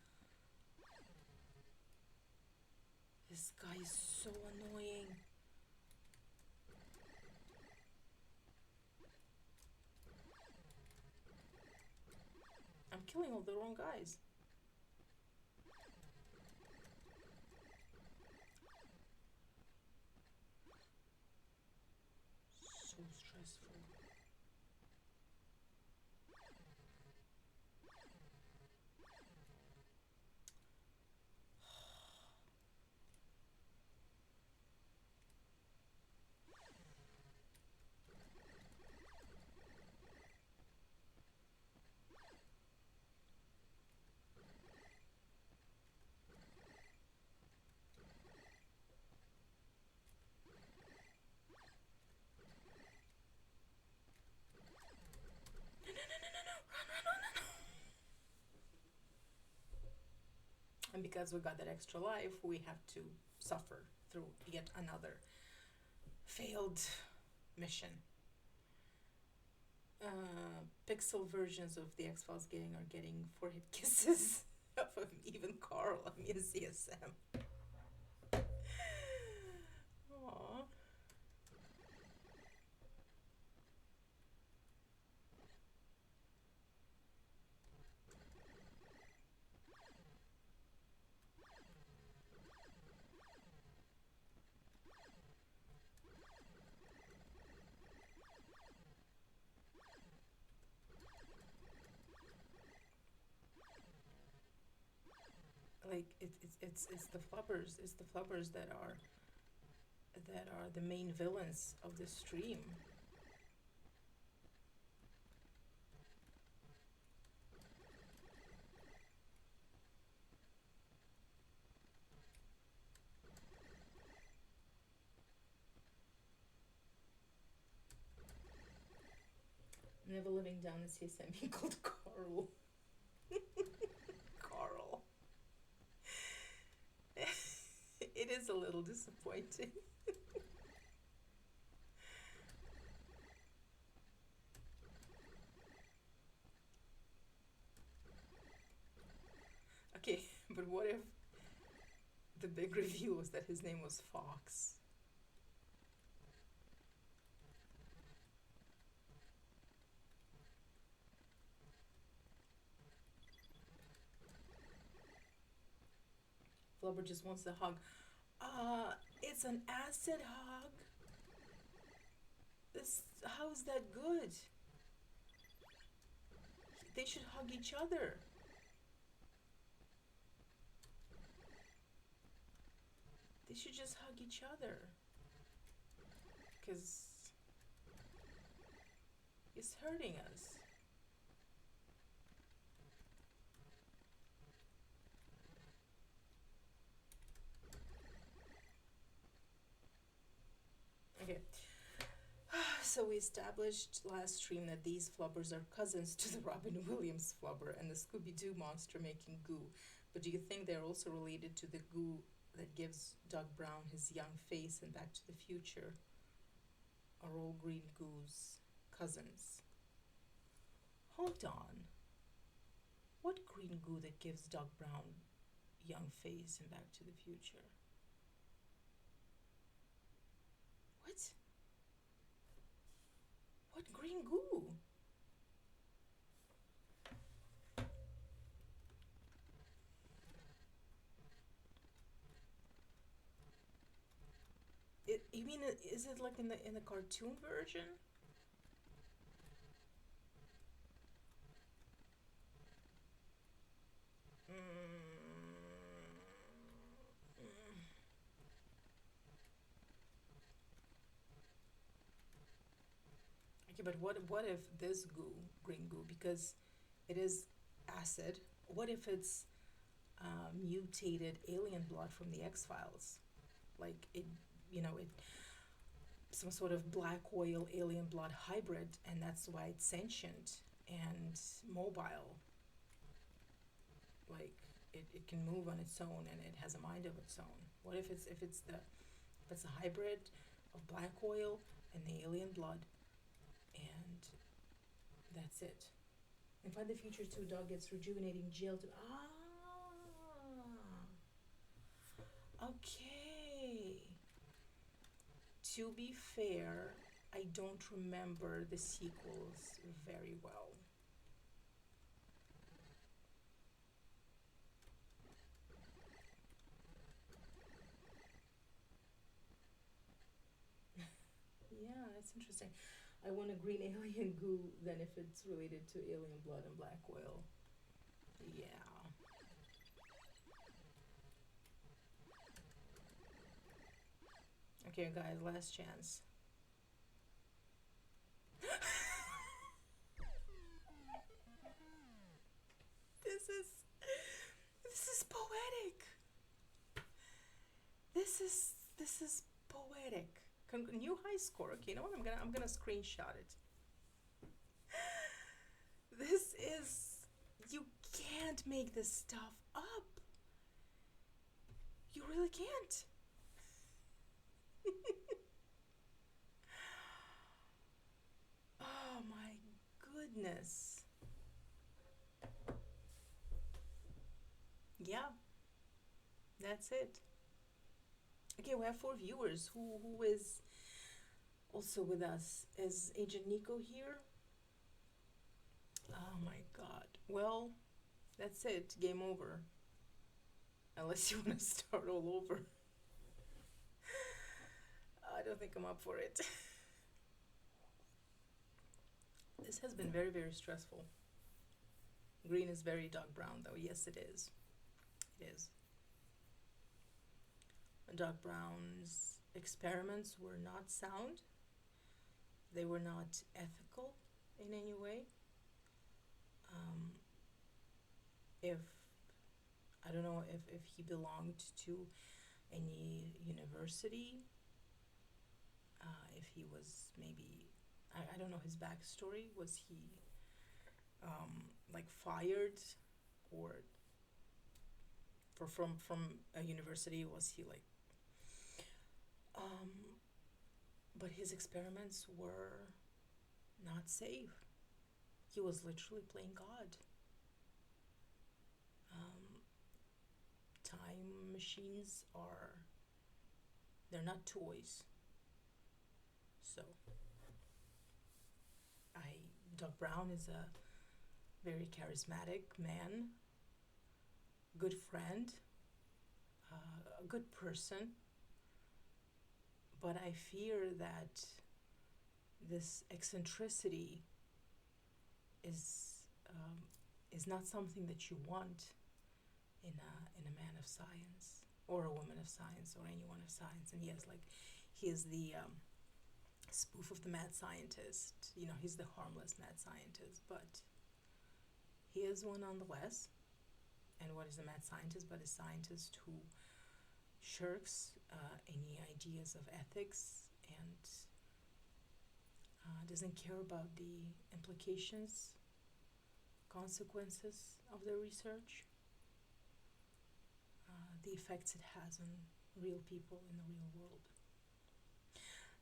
This guy is so annoying. I'm killing all the wrong guys. So stressful. And because we got that extra life, we have to suffer through yet another failed mission. Pixel versions of the X-Files gang are getting forehead kisses of even Carl. I mean, CSM. Aww. Like it's the flubbers. It's the flubbers that are that are the main villains of the stream. Never living down a CSM called Carl. Carl. It is a little disappointing. Okay, but what if the big reveal was that his name was Fox? Flubber just wants a hug. It's an acid hug. This, how is that good? They should hug each other. They should just hug each other. Because it's hurting us. Okay. So we established last stream that these flubbers are cousins to the Robin Williams flubber and the Scooby-Doo monster making goo. But do you think they're also related to the goo that gives Doug Brown his young face in Back to the Future? Are all green goos cousins? Hold on. What green goo that gives Doug Brown young face in Back to the Future? What? What green goo? You mean is it like in the cartoon version? Okay, but what if this goo, green goo, because it is acid? What if it's mutated alien blood from the X Files? Like it, it some sort of black oil alien blood hybrid, and that's why it's sentient and mobile. Like it can move on its own and it has a mind of its own. What if it's a hybrid of black oil and the alien blood, and that's it. In Find the Future 2, Dog gets rejuvenating gel to okay. To be fair, I don't remember the sequels very well. Yeah, that's interesting. I want a green alien goo than if it's related to alien blood and black oil. Yeah. Okay, guys, last chance. This is this is poetic. This is poetic. New high score. Okay, you know what? I'm gonna screenshot it. This is, you can't make this stuff up. You really can't. Oh my goodness. Yeah, that's it. Okay, we have 4 viewers. Who is also with us? Is Agent Nico here? Oh my god. Well, that's it. Game over. Unless you want to start all over. I don't think I'm up for it. This has been very, very stressful. Green is very dark brown, though. Yes, it is. It is. Dark browns experiments were not sound, they were not ethical in any way. Um, if I don't know if he belonged to any university, if he was maybe, I don't know his backstory. Was he like fired, or from a university? Was he like um, but his experiments were not safe. He was literally playing God. Um, Time machines are, they're not toys. So I Doc Brown is a very charismatic man, good friend, a good person, but I fear that this eccentricity is is not something that you want in a man of science or a woman of science or anyone of science. And yes, like he is the spoof of the mad scientist. You know, he's the harmless mad scientist, but he is one nonetheless. And what is a mad scientist but a scientist who shirks any ideas of ethics and doesn't care about the implications, consequences of their research, the effects it has on real people in the real world.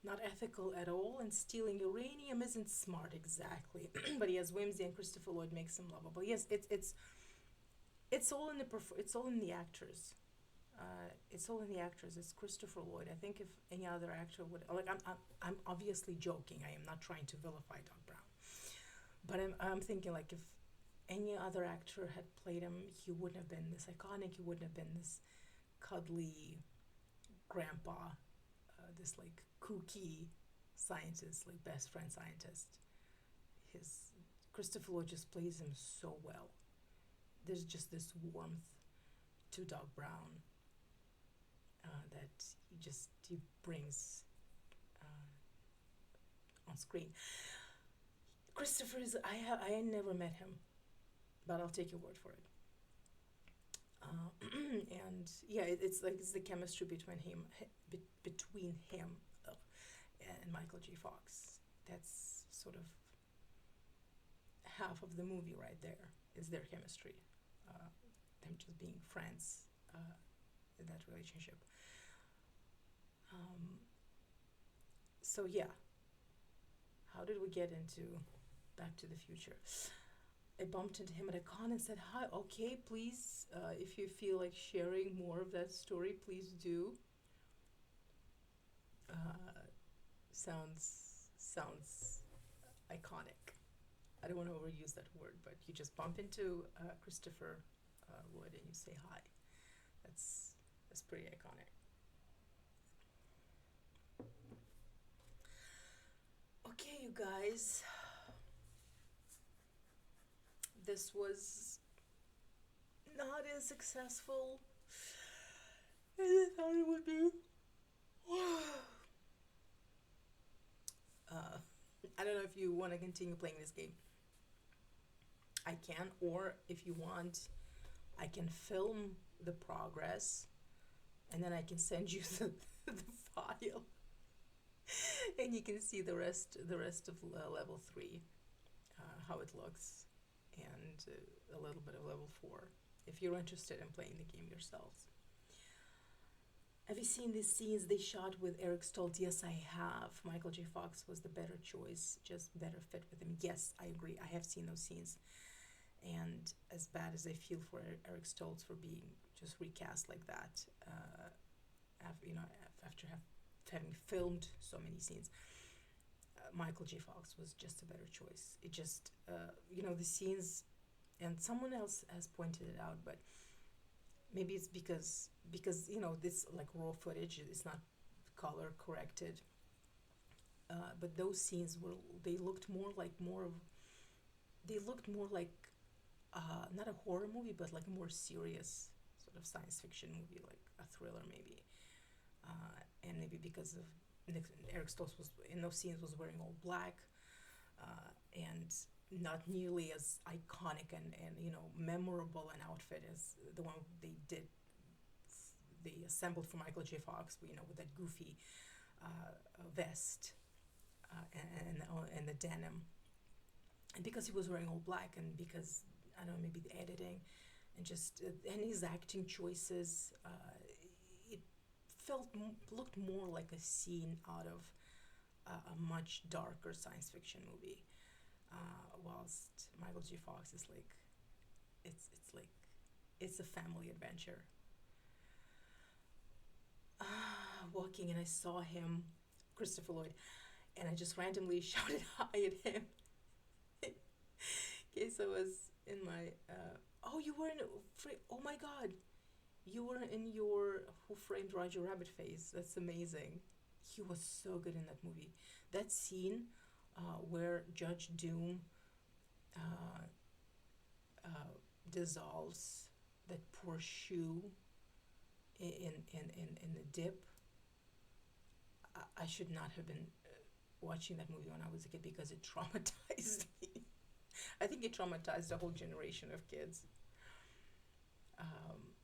Not ethical at all, and stealing uranium isn't smart exactly. But he has whimsy, and Christopher Lloyd makes him lovable. Yes, it's all in the it's all in the actors. It's all in the actors. It's Christopher Lloyd. I think if any other actor would, like, I'm obviously joking. I am not trying to vilify Doc Brown, but I'm thinking, like, if any other actor had played him, he wouldn't have been this iconic. He wouldn't have been this cuddly grandpa, this like kooky scientist, like best friend scientist. His Christopher Lloyd just plays him so well. There's just this warmth to Doc Brown that he brings on screen. Christopher is, I never met him, but I'll take your word for it. And yeah, it's like it's the chemistry between him and Michael J. Fox. That's sort of half of the movie right there, is their chemistry, them just being friends in that relationship. So yeah, how did we get into Back to the Future? I bumped into him at a con and said, "Hi, okay, please, if you feel like sharing more of that story, please do." Sounds iconic. I don't want to overuse that word, but you just bump into Christopher Lloyd and you say hi. That's pretty iconic. Okay, you guys, this was not as successful as I thought it would be. I don't know if you want to continue playing this game. I can, or if you want, I can film the progress and then I can send you the file and you can see the rest of level 3, how it looks, and a little bit of level 4 if you're interested in playing the game yourselves. Have you seen these scenes they shot with Eric Stoltz? Yes, I have. Michael J. Fox was the better choice, just better fit with him. Yes, I agree. I have seen those scenes. And as bad as I feel for Eric Stoltz for being just recast like that, after having filmed so many scenes, Michael J. Fox was just a better choice. It just, the scenes, and someone else has pointed it out, but maybe it's because this like raw footage is not color corrected, but those scenes looked more like not a horror movie, but like a more serious sort of science fiction movie, like a thriller maybe. And maybe because of Eric Stoltz was in those scenes was wearing all black, and not nearly as iconic and memorable an outfit as the one they assembled for Michael J. Fox, with that goofy vest, and the denim. And because he was wearing all black, and because I don't know, maybe the editing, and just and his acting choices, it looked more like a scene out of a much darker science fiction movie. Whilst Michael J. Fox is like, it's like, it's a family adventure. Walking, and I saw him, Christopher Lloyd, and I just randomly shouted hi at him. Okay, so I was in my, oh, you were in, oh my God, you were in your Who Framed Roger Rabbit phase. That's amazing. He was so good in that movie. That scene where Judge Doom uh, dissolves that poor shoe in the dip. I should not have been watching that movie when I was a kid because it traumatized me. I think it traumatized a whole generation of kids. Um,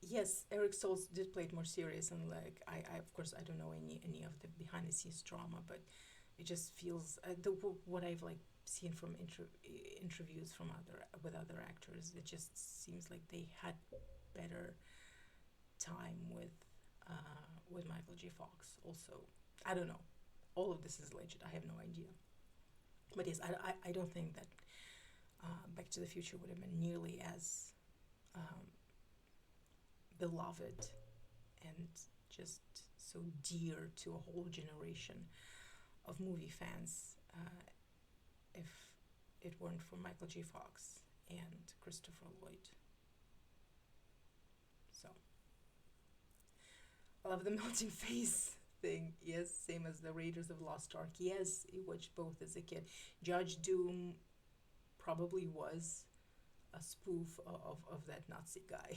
yes, Eric Stoltz did play it more serious, and like I of course I don't know any of the behind the scenes drama, but it just feels what I've like seen from interviews from other actors. It just seems like they had better time with Michael J. Fox. Also, I don't know. All of this is legit. I have no idea. But yes, I don't think that Back to the Future would have been nearly as um, beloved and just so dear to a whole generation of movie fans if it weren't for Michael J. Fox and Christopher Lloyd. So, I love the melting face thing. Yes, same as the Raiders of the Lost Ark. Yes, I watched both as a kid. Judge Doom probably was a spoof of that Nazi guy,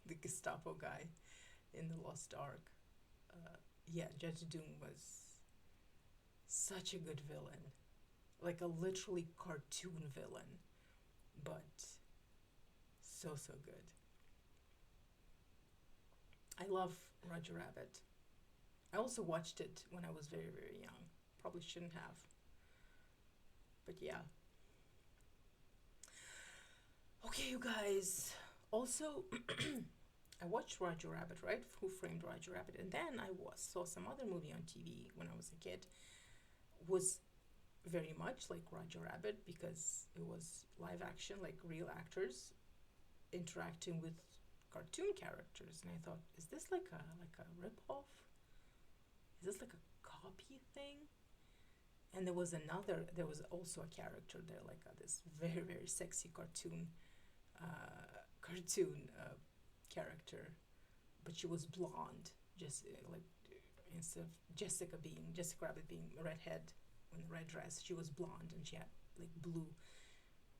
the Gestapo guy in the Lost Ark. Yeah, Judge Doom was such a good villain. Like a literally cartoon villain, but so good. I love Roger Rabbit. I also watched it when I was very young. Probably shouldn't have. But yeah. Okay, you guys. Also, I watched Roger Rabbit, right? Who Framed Roger Rabbit? And then I saw some other movie on TV when I was a kid. Was very much like Roger Rabbit because it was live action, like real actors interacting with cartoon characters. And I thought, is this like a rip off? Is this like a copy thing? And there was also a character there, like this very sexy character, but she was blonde, just like instead of Jessica Rabbit being redhead in the red dress, she was blonde and she had like blue.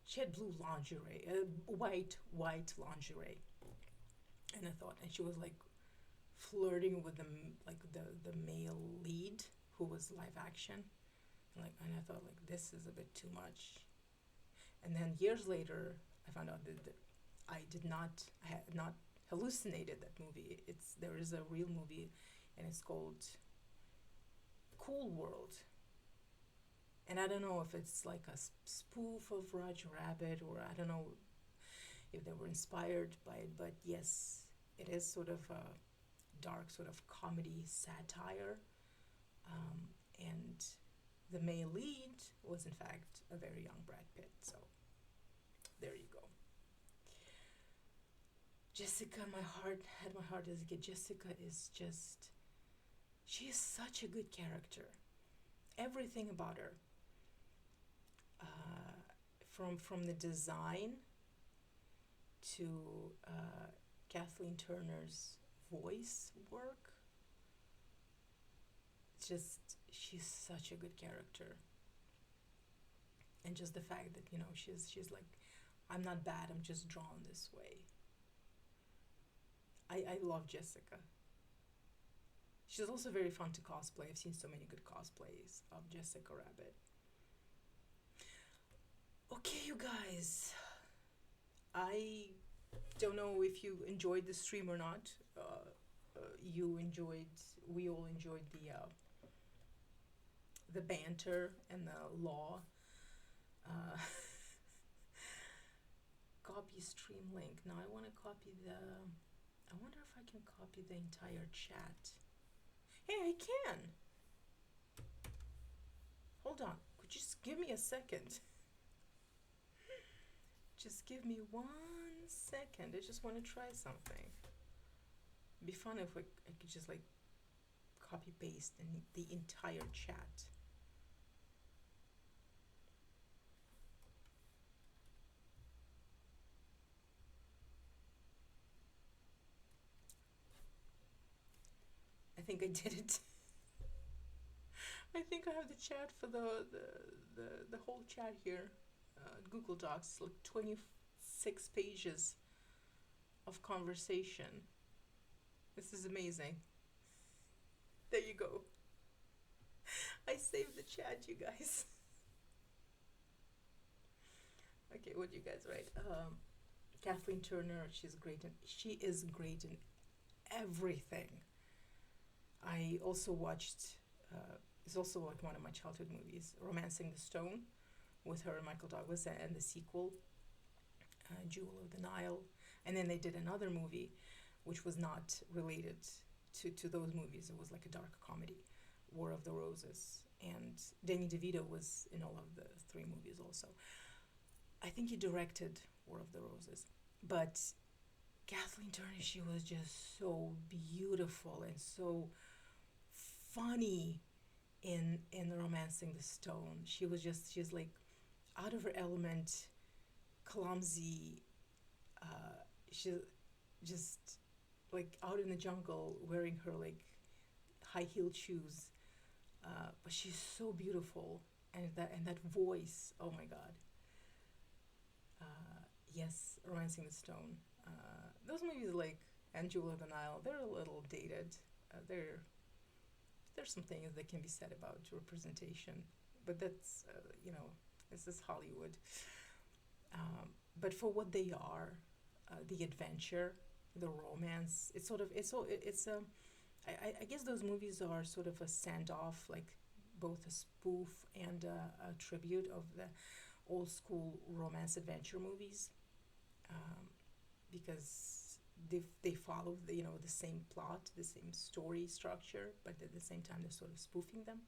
She had blue lingerie, white lingerie, and I thought, and she was like flirting with the male lead who was live action, and I thought like this is a bit too much. And then years later, I found out that I had not hallucinated that movie. There is a real movie, and it's called Cool World. And I don't know if it's like a spoof of Roger Rabbit, or I don't know if they were inspired by it, but yes, it is sort of a dark sort of comedy satire. And the male lead was in fact a very young Brad Pitt. So there you go. Jessica, had my heart as a kid. Jessica is just, she is such a good character. Everything about her, from the design to Kathleen Turner's voice work. It's just, she's such a good character. And just the fact that, she's like, I'm not bad, I'm just drawn this way. I love Jessica. She's also very fun to cosplay. I've seen so many good cosplays of Jessica Rabbit. Okay, you guys. I don't know if you enjoyed the stream or not. You enjoyed. We all enjoyed the banter and the law. Uh, copy stream link. Now I want to copy the. I wonder if I can copy the entire chat. Hey, I can. Hold on. Could you just give me a second? Just give me 1 second. I just want to try something. It'd be fun if I could just like copy paste in the entire chat. I think I did it. I think I have the chat for the whole chat here. Google Docs, like 26 pages of conversation. This is amazing. There you go. I saved the chat, you guys. Okay, what do you guys write? Kathleen Turner, she is great in everything. I also watched, it's also like one of my childhood movies, Romancing the Stone, with her and Michael Douglas, and the sequel, Jewel of the Nile. And then they did another movie, which was not related to those movies. It was like a dark comedy, War of the Roses. And Danny DeVito was in all of the three movies also. I think he directed War of the Roses. But Kathleen Turner, she was just so beautiful and so funny in Romancing the Stone. She's like out of her element, clumsy. She's just like out in the jungle wearing her like high-heeled shoes. But she's so beautiful, and that voice. Oh my God. Yes, Romancing the Stone. Those movies like and Jewel of the Nile, they're a little dated. There's some things that can be said about representation, but that's this is Hollywood. But for what they are, the adventure, the romance, I guess those movies are sort of a send off, like both a spoof and a tribute of the old school romance adventure movies, because they follow the same plot, the same story structure, but at the same time they're sort of spoofing them.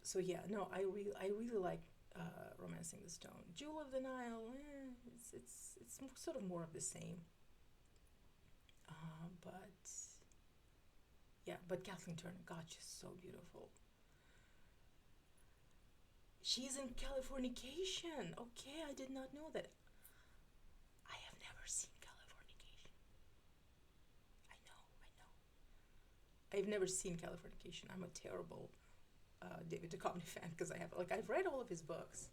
So yeah, no, I really like Romancing the Stone. Jewel of the Nile, it's sort of more of the same. But yeah, but Kathleen Turner, God, she's so beautiful. She's in Californication. Okay, I did not know that. I have never seen Californication. I know. I've never seen Californication. I'm a terrible David Duchovny fan because I've read all of his books.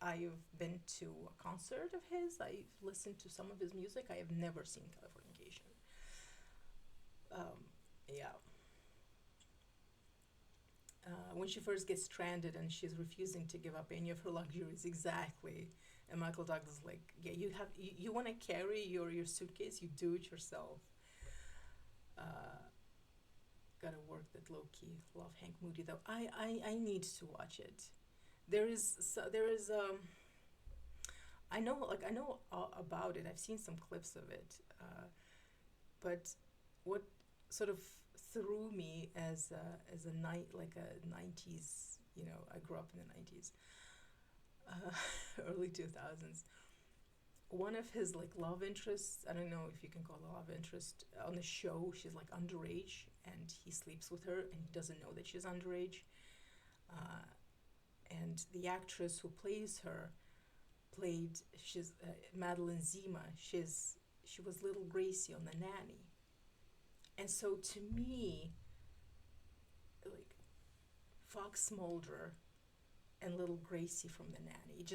I've been to a concert of his. I've listened to some of his music. I have never seen Californication. Yeah. When she first gets stranded and she's refusing to give up any of her luxuries, exactly. And Michael Douglas is like, yeah, you want to carry your suitcase, you do it yourself. Gotta work that low key. Love Hank Moody though. I need to watch it. There is I know about it. I've seen some clips of it, but what sort of threw me as a night like a 90s. I grew up in the 90s, early 2000s. One of his like love interests, I don't know if you can call it love interest, on the show, she's like underage and he sleeps with her and he doesn't know that she's underage. And the actress who plays her she's Madeline Zima. She was little Gracie on The Nanny. And so to me, like Fox Mulder and little Gracie from The Nanny,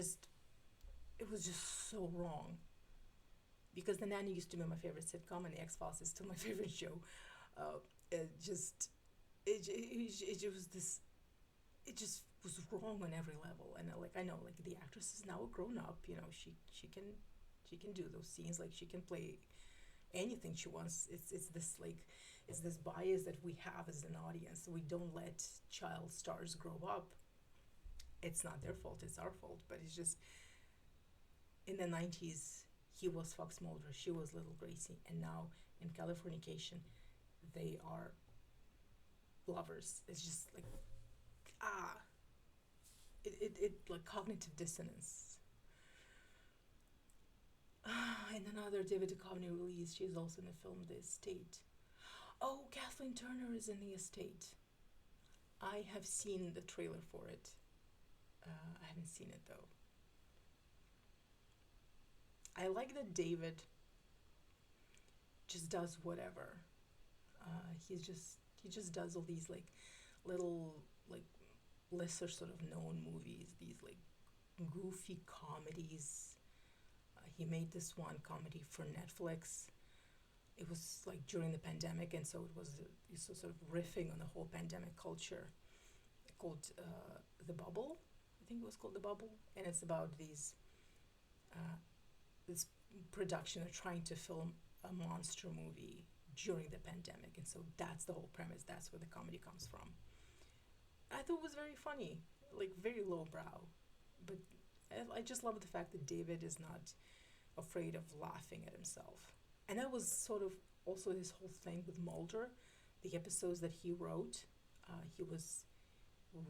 it was just so wrong. because The Nanny used to be my favorite sitcom, and The X-Files is still my favorite show. It just it was this, it just was wrong on every level. And like, I know, like, the actress is now a grown up, she can do those scenes, like she can play anything she wants. It's this, like, it's this bias that we have as an audience. We don't let child stars grow up. It's not their fault, it's our fault. But it's just, in the 90s, he was Fox Mulder, she was Little Gracie, and now in Californication, they are lovers. It's just like, ah, it like cognitive dissonance. And another David Duchovny release, she's also in the film The Estate. Oh, Kathleen Turner is in The Estate. I have seen the trailer for it. I haven't seen it though. I like that David just does whatever. He just does all these, like, little, like, lesser sort of known movies, these, like, goofy comedies. He made this one comedy for Netflix. It was like during the pandemic, and so it was sort of riffing on the whole pandemic culture, called The Bubble. I think it was called The Bubble, and it's about this production of trying to film a monster movie during the pandemic, and so that's the whole premise. That's where the comedy comes from. I thought it was very funny, like very lowbrow, but I just love the fact that David is not afraid of laughing at himself. And that was sort of also his whole thing with Mulder. The episodes that he wrote, he was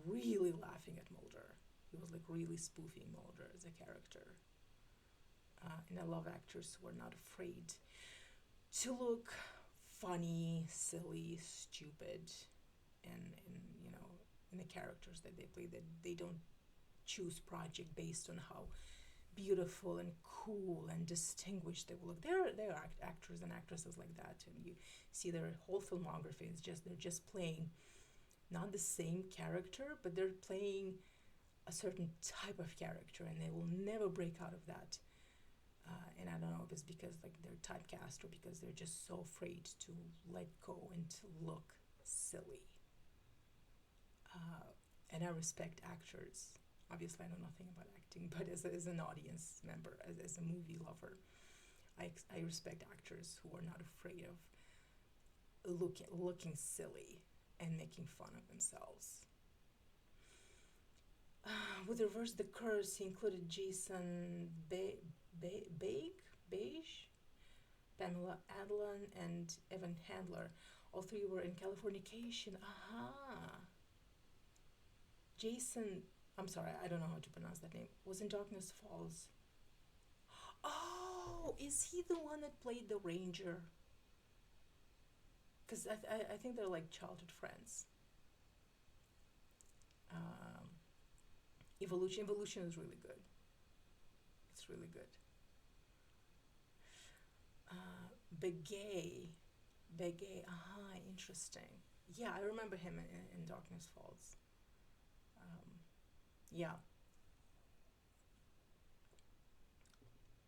really laughing at Mulder. He was like really spoofing Mulder as a character. And I love actors who are not afraid to look funny, silly, stupid, and in the characters that they play. That they don't choose project based on how beautiful and cool and distinguished they will look. There are actors and actresses like that, and you see their whole filmography is just, they're just playing not the same character, but they're playing a certain type of character, and they will never break out of that. And I don't know if it's because, like, they're typecast, or because they're just so afraid to let go and to look silly. And I respect actors. Obviously, I know nothing about acting, but as an audience member, as a movie lover, I respect actors who are not afraid of looking silly and making fun of themselves. With Reverse the Curse, he included Jason Beige, Pamela Adlon, and Evan Handler. All three were in Californication. Aha! Jason, I'm sorry, I don't know how to pronounce that name, was in Darkness Falls. Oh, is he the one that played the ranger? Because I think they're like childhood friends. Evolution is really good. It's really good. Begay, aha, interesting. Yeah, I remember him in Darkness Falls. Yeah.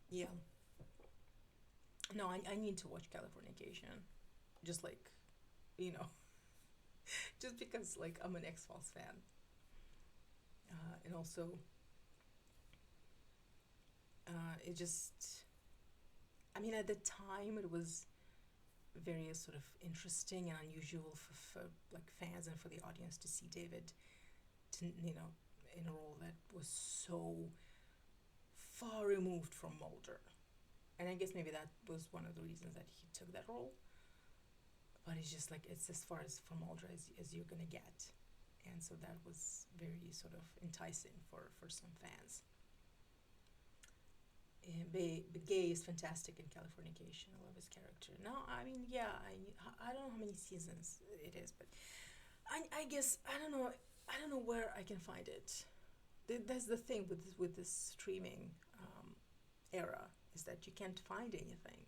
Yeah. No, I need to watch Californication. Just like, you know, just because, like, I'm an X-Files fan. And also, it just, I mean, at the time, it was very sort of interesting and unusual for like fans and for the audience to see David, in a role that was so far removed from Mulder. And I guess maybe that was one of the reasons that he took that role. But it's just like, it's as far as from Mulder as you're gonna get. And so that was very sort of enticing for some fans. And Begay is fantastic in Californication. I love his character. No, I mean, yeah, I don't know how many seasons it is, but I guess, I don't know where I can find it. That's the thing with this streaming era, is that you can't find anything.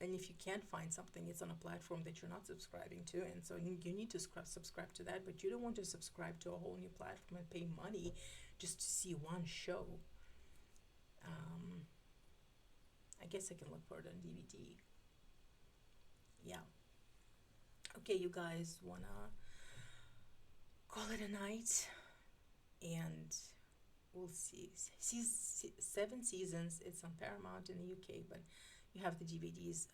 And if you can't find something, it's on a platform that you're not subscribing to, and so you need to subscribe to that, but you don't want to subscribe to a whole new platform and pay money just to see one show. I guess I can look for it on DVD. Yeah. Okay, you guys wanna call it a night, and we'll see. 7 seasons. It's on Paramount in the UK, but you have the DVDs.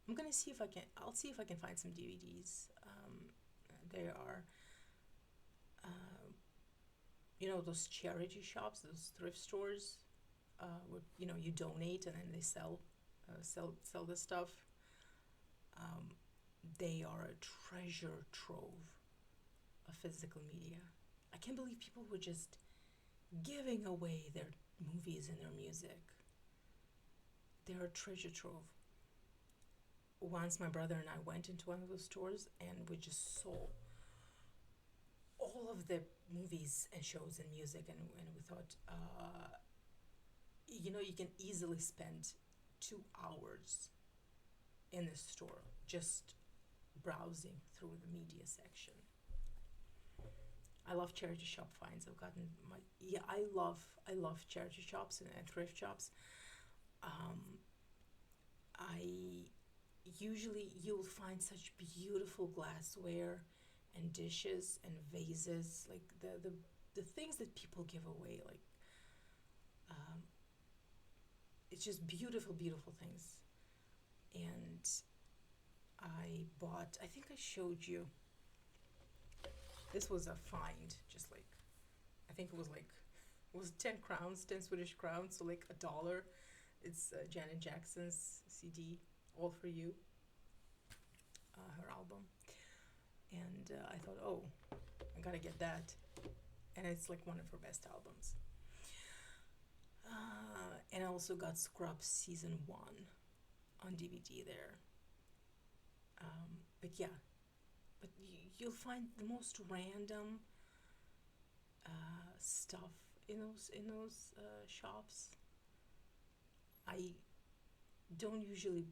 I'm gonna see if I can. I'll see if I can find some DVDs. There are, uh, those charity shops, those thrift stores, where you donate and then they sell the stuff. Um, they are a treasure trove of physical media. I can't believe people were just giving away their movies and their music. They're a treasure trove. Once my brother and I went into one of those stores and we just saw all of the movies and shows and music, and we thought, you can easily spend 2 hours in the store just browsing through the media section. I love charity shop finds. I love charity shops and thrift shops. I usually you'll find such beautiful glassware and dishes and vases, like the things that people give away, like um, it's just beautiful, beautiful things. And I think I showed you, this was a find, just like, I think it was 10 crowns, 10 Swedish crowns, so like $1. It's Janet Jackson's CD, All For You, her album. And I thought, oh, I gotta get that. And it's like one of her best albums. And I also got Scrubs Season 1 on DVD there. But yeah, but you'll find the most random stuff in those shops. I don't usually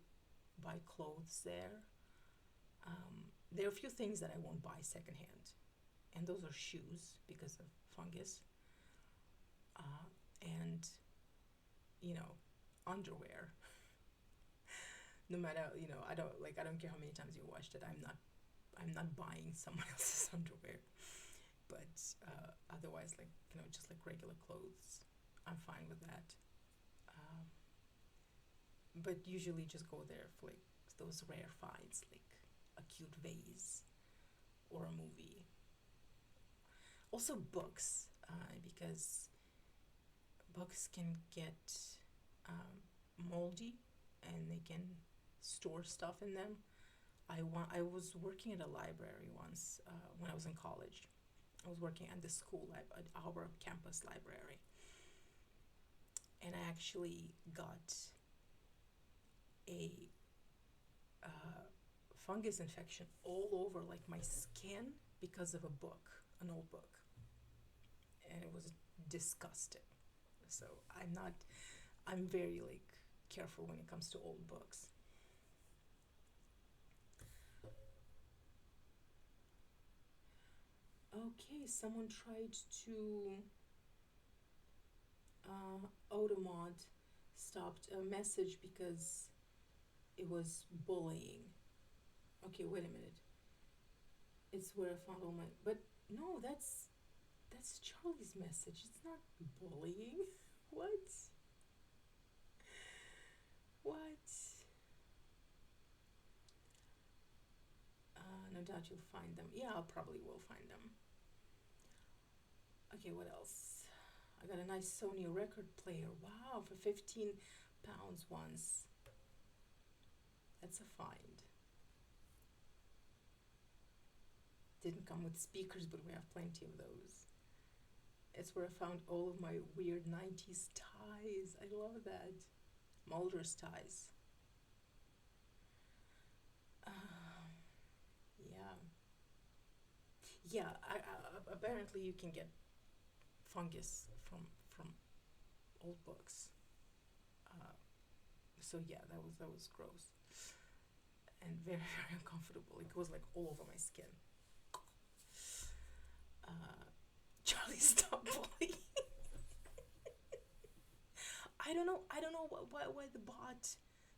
buy clothes there. There are a few things that I won't buy secondhand, and those are shoes because of fungus, and underwear. No matter, I don't care how many times you washed it. I'm not buying someone else's underwear. But otherwise, just like regular clothes, I'm fine with that. Um, but usually just go there for like those rare finds, like a cute vase or a movie. Also books, because books can get moldy, and they can store stuff in them. I was working at a library once, when I was in college. I was working at the school at our campus library, and I actually got a fungus infection all over like my skin because of a book, an old book, and it was disgusting. So I'm very like careful when it comes to old books. Okay, someone tried to Automod stopped a message because it was bullying. Okay, wait a minute. It's where I found all my. But no, that's Charlie's message. It's not bullying. What? What? No doubt you'll find them. Yeah, I'll probably will find them. Okay, what else? I got a nice Sony record player. Wow, for £15 once. That's a find. Didn't come with speakers, but we have plenty of those. It's where I found all of my weird 90s ties. I love that. Mulder's ties. Yeah. Yeah, apparently you can get fungus from old books. Uh, so yeah, that was gross and very very uncomfortable. It was like all over my skin. Charlie, stop bullying. I don't know why the bot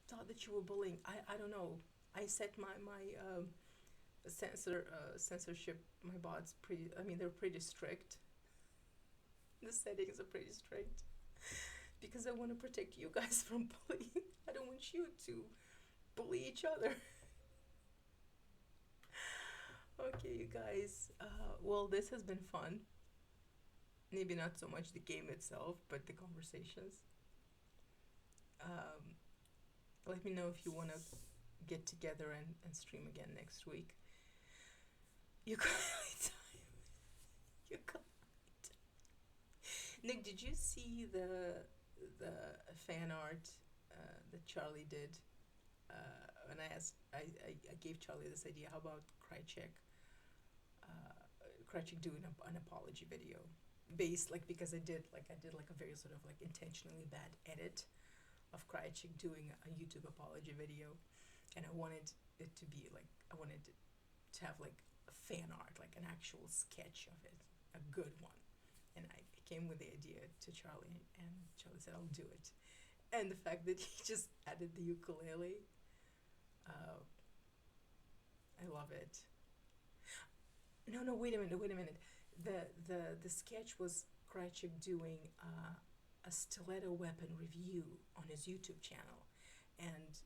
thought that you were bullying. I don't know. I set my censorship. My bots pretty. I mean, they're pretty strict. The settings are pretty strict because I want to protect you guys from bullying. I don't want you to bully each other. Okay, you guys. Well, this has been fun. Maybe not so much the game itself, but the conversations. Um, Let me know if you want to get together and stream again next week. You got time. You got Nick, did you see the fan art that Charlie did? And I gave Charlie this idea. How about Krychek doing an apology video, based like because I did like a very sort of like intentionally bad edit of Krychek doing a YouTube apology video, and I wanted it to be like I wanted to have like a fan art, like an actual sketch of it, a good one. And I came with the idea to Charlie, and Charlie said, "I'll do it." And the fact that he just added the ukulele, uh, I love it. No, no, wait a minute, wait a minute. The sketch was Krychek doing a stiletto weapon review on his YouTube channel, and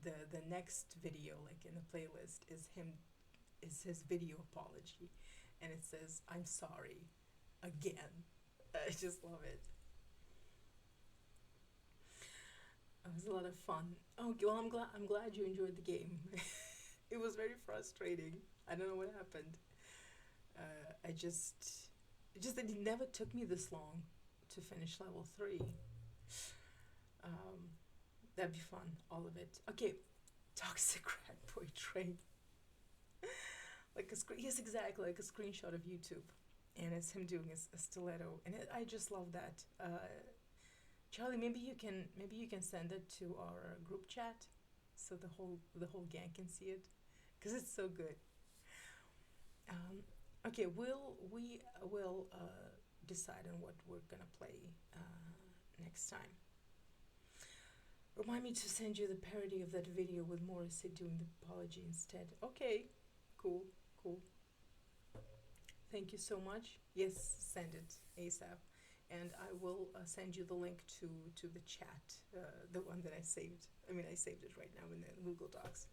the next video, like in the playlist, is his video apology, and it says, "I'm sorry, again." I just love it. It was a lot of fun. Oh, well, I'm glad you enjoyed the game. It was very frustrating. I don't know what happened. I just that it never took me this long to finish level 3. Um, that'd be fun, all of it. Okay, toxic rat boy train. Like a screen, yes, exactly, like a screenshot of YouTube, and it's him doing a stiletto, and I just love that. Charlie, maybe you can send it to our group chat, so the whole gang can see it, because it's so good. Um, okay, we will decide on what we're gonna play next time. Remind me to send you the parody of that video with Morrissey doing the apology instead. Okay, cool, cool. Thank you so much. Yes, send it ASAP, and I will send you the link to the chat, the one that I saved. I mean, I saved it right now in the Google Docs.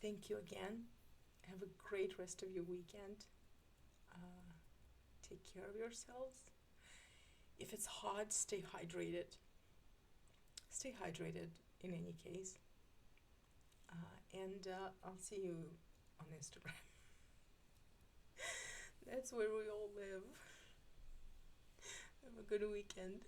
Thank you again. Have a great rest of your weekend. Uh, Take care of yourselves. If it's hot, stay hydrated. Stay hydrated in any case. And I'll see you on Instagram. That's where we all live. Have a good weekend.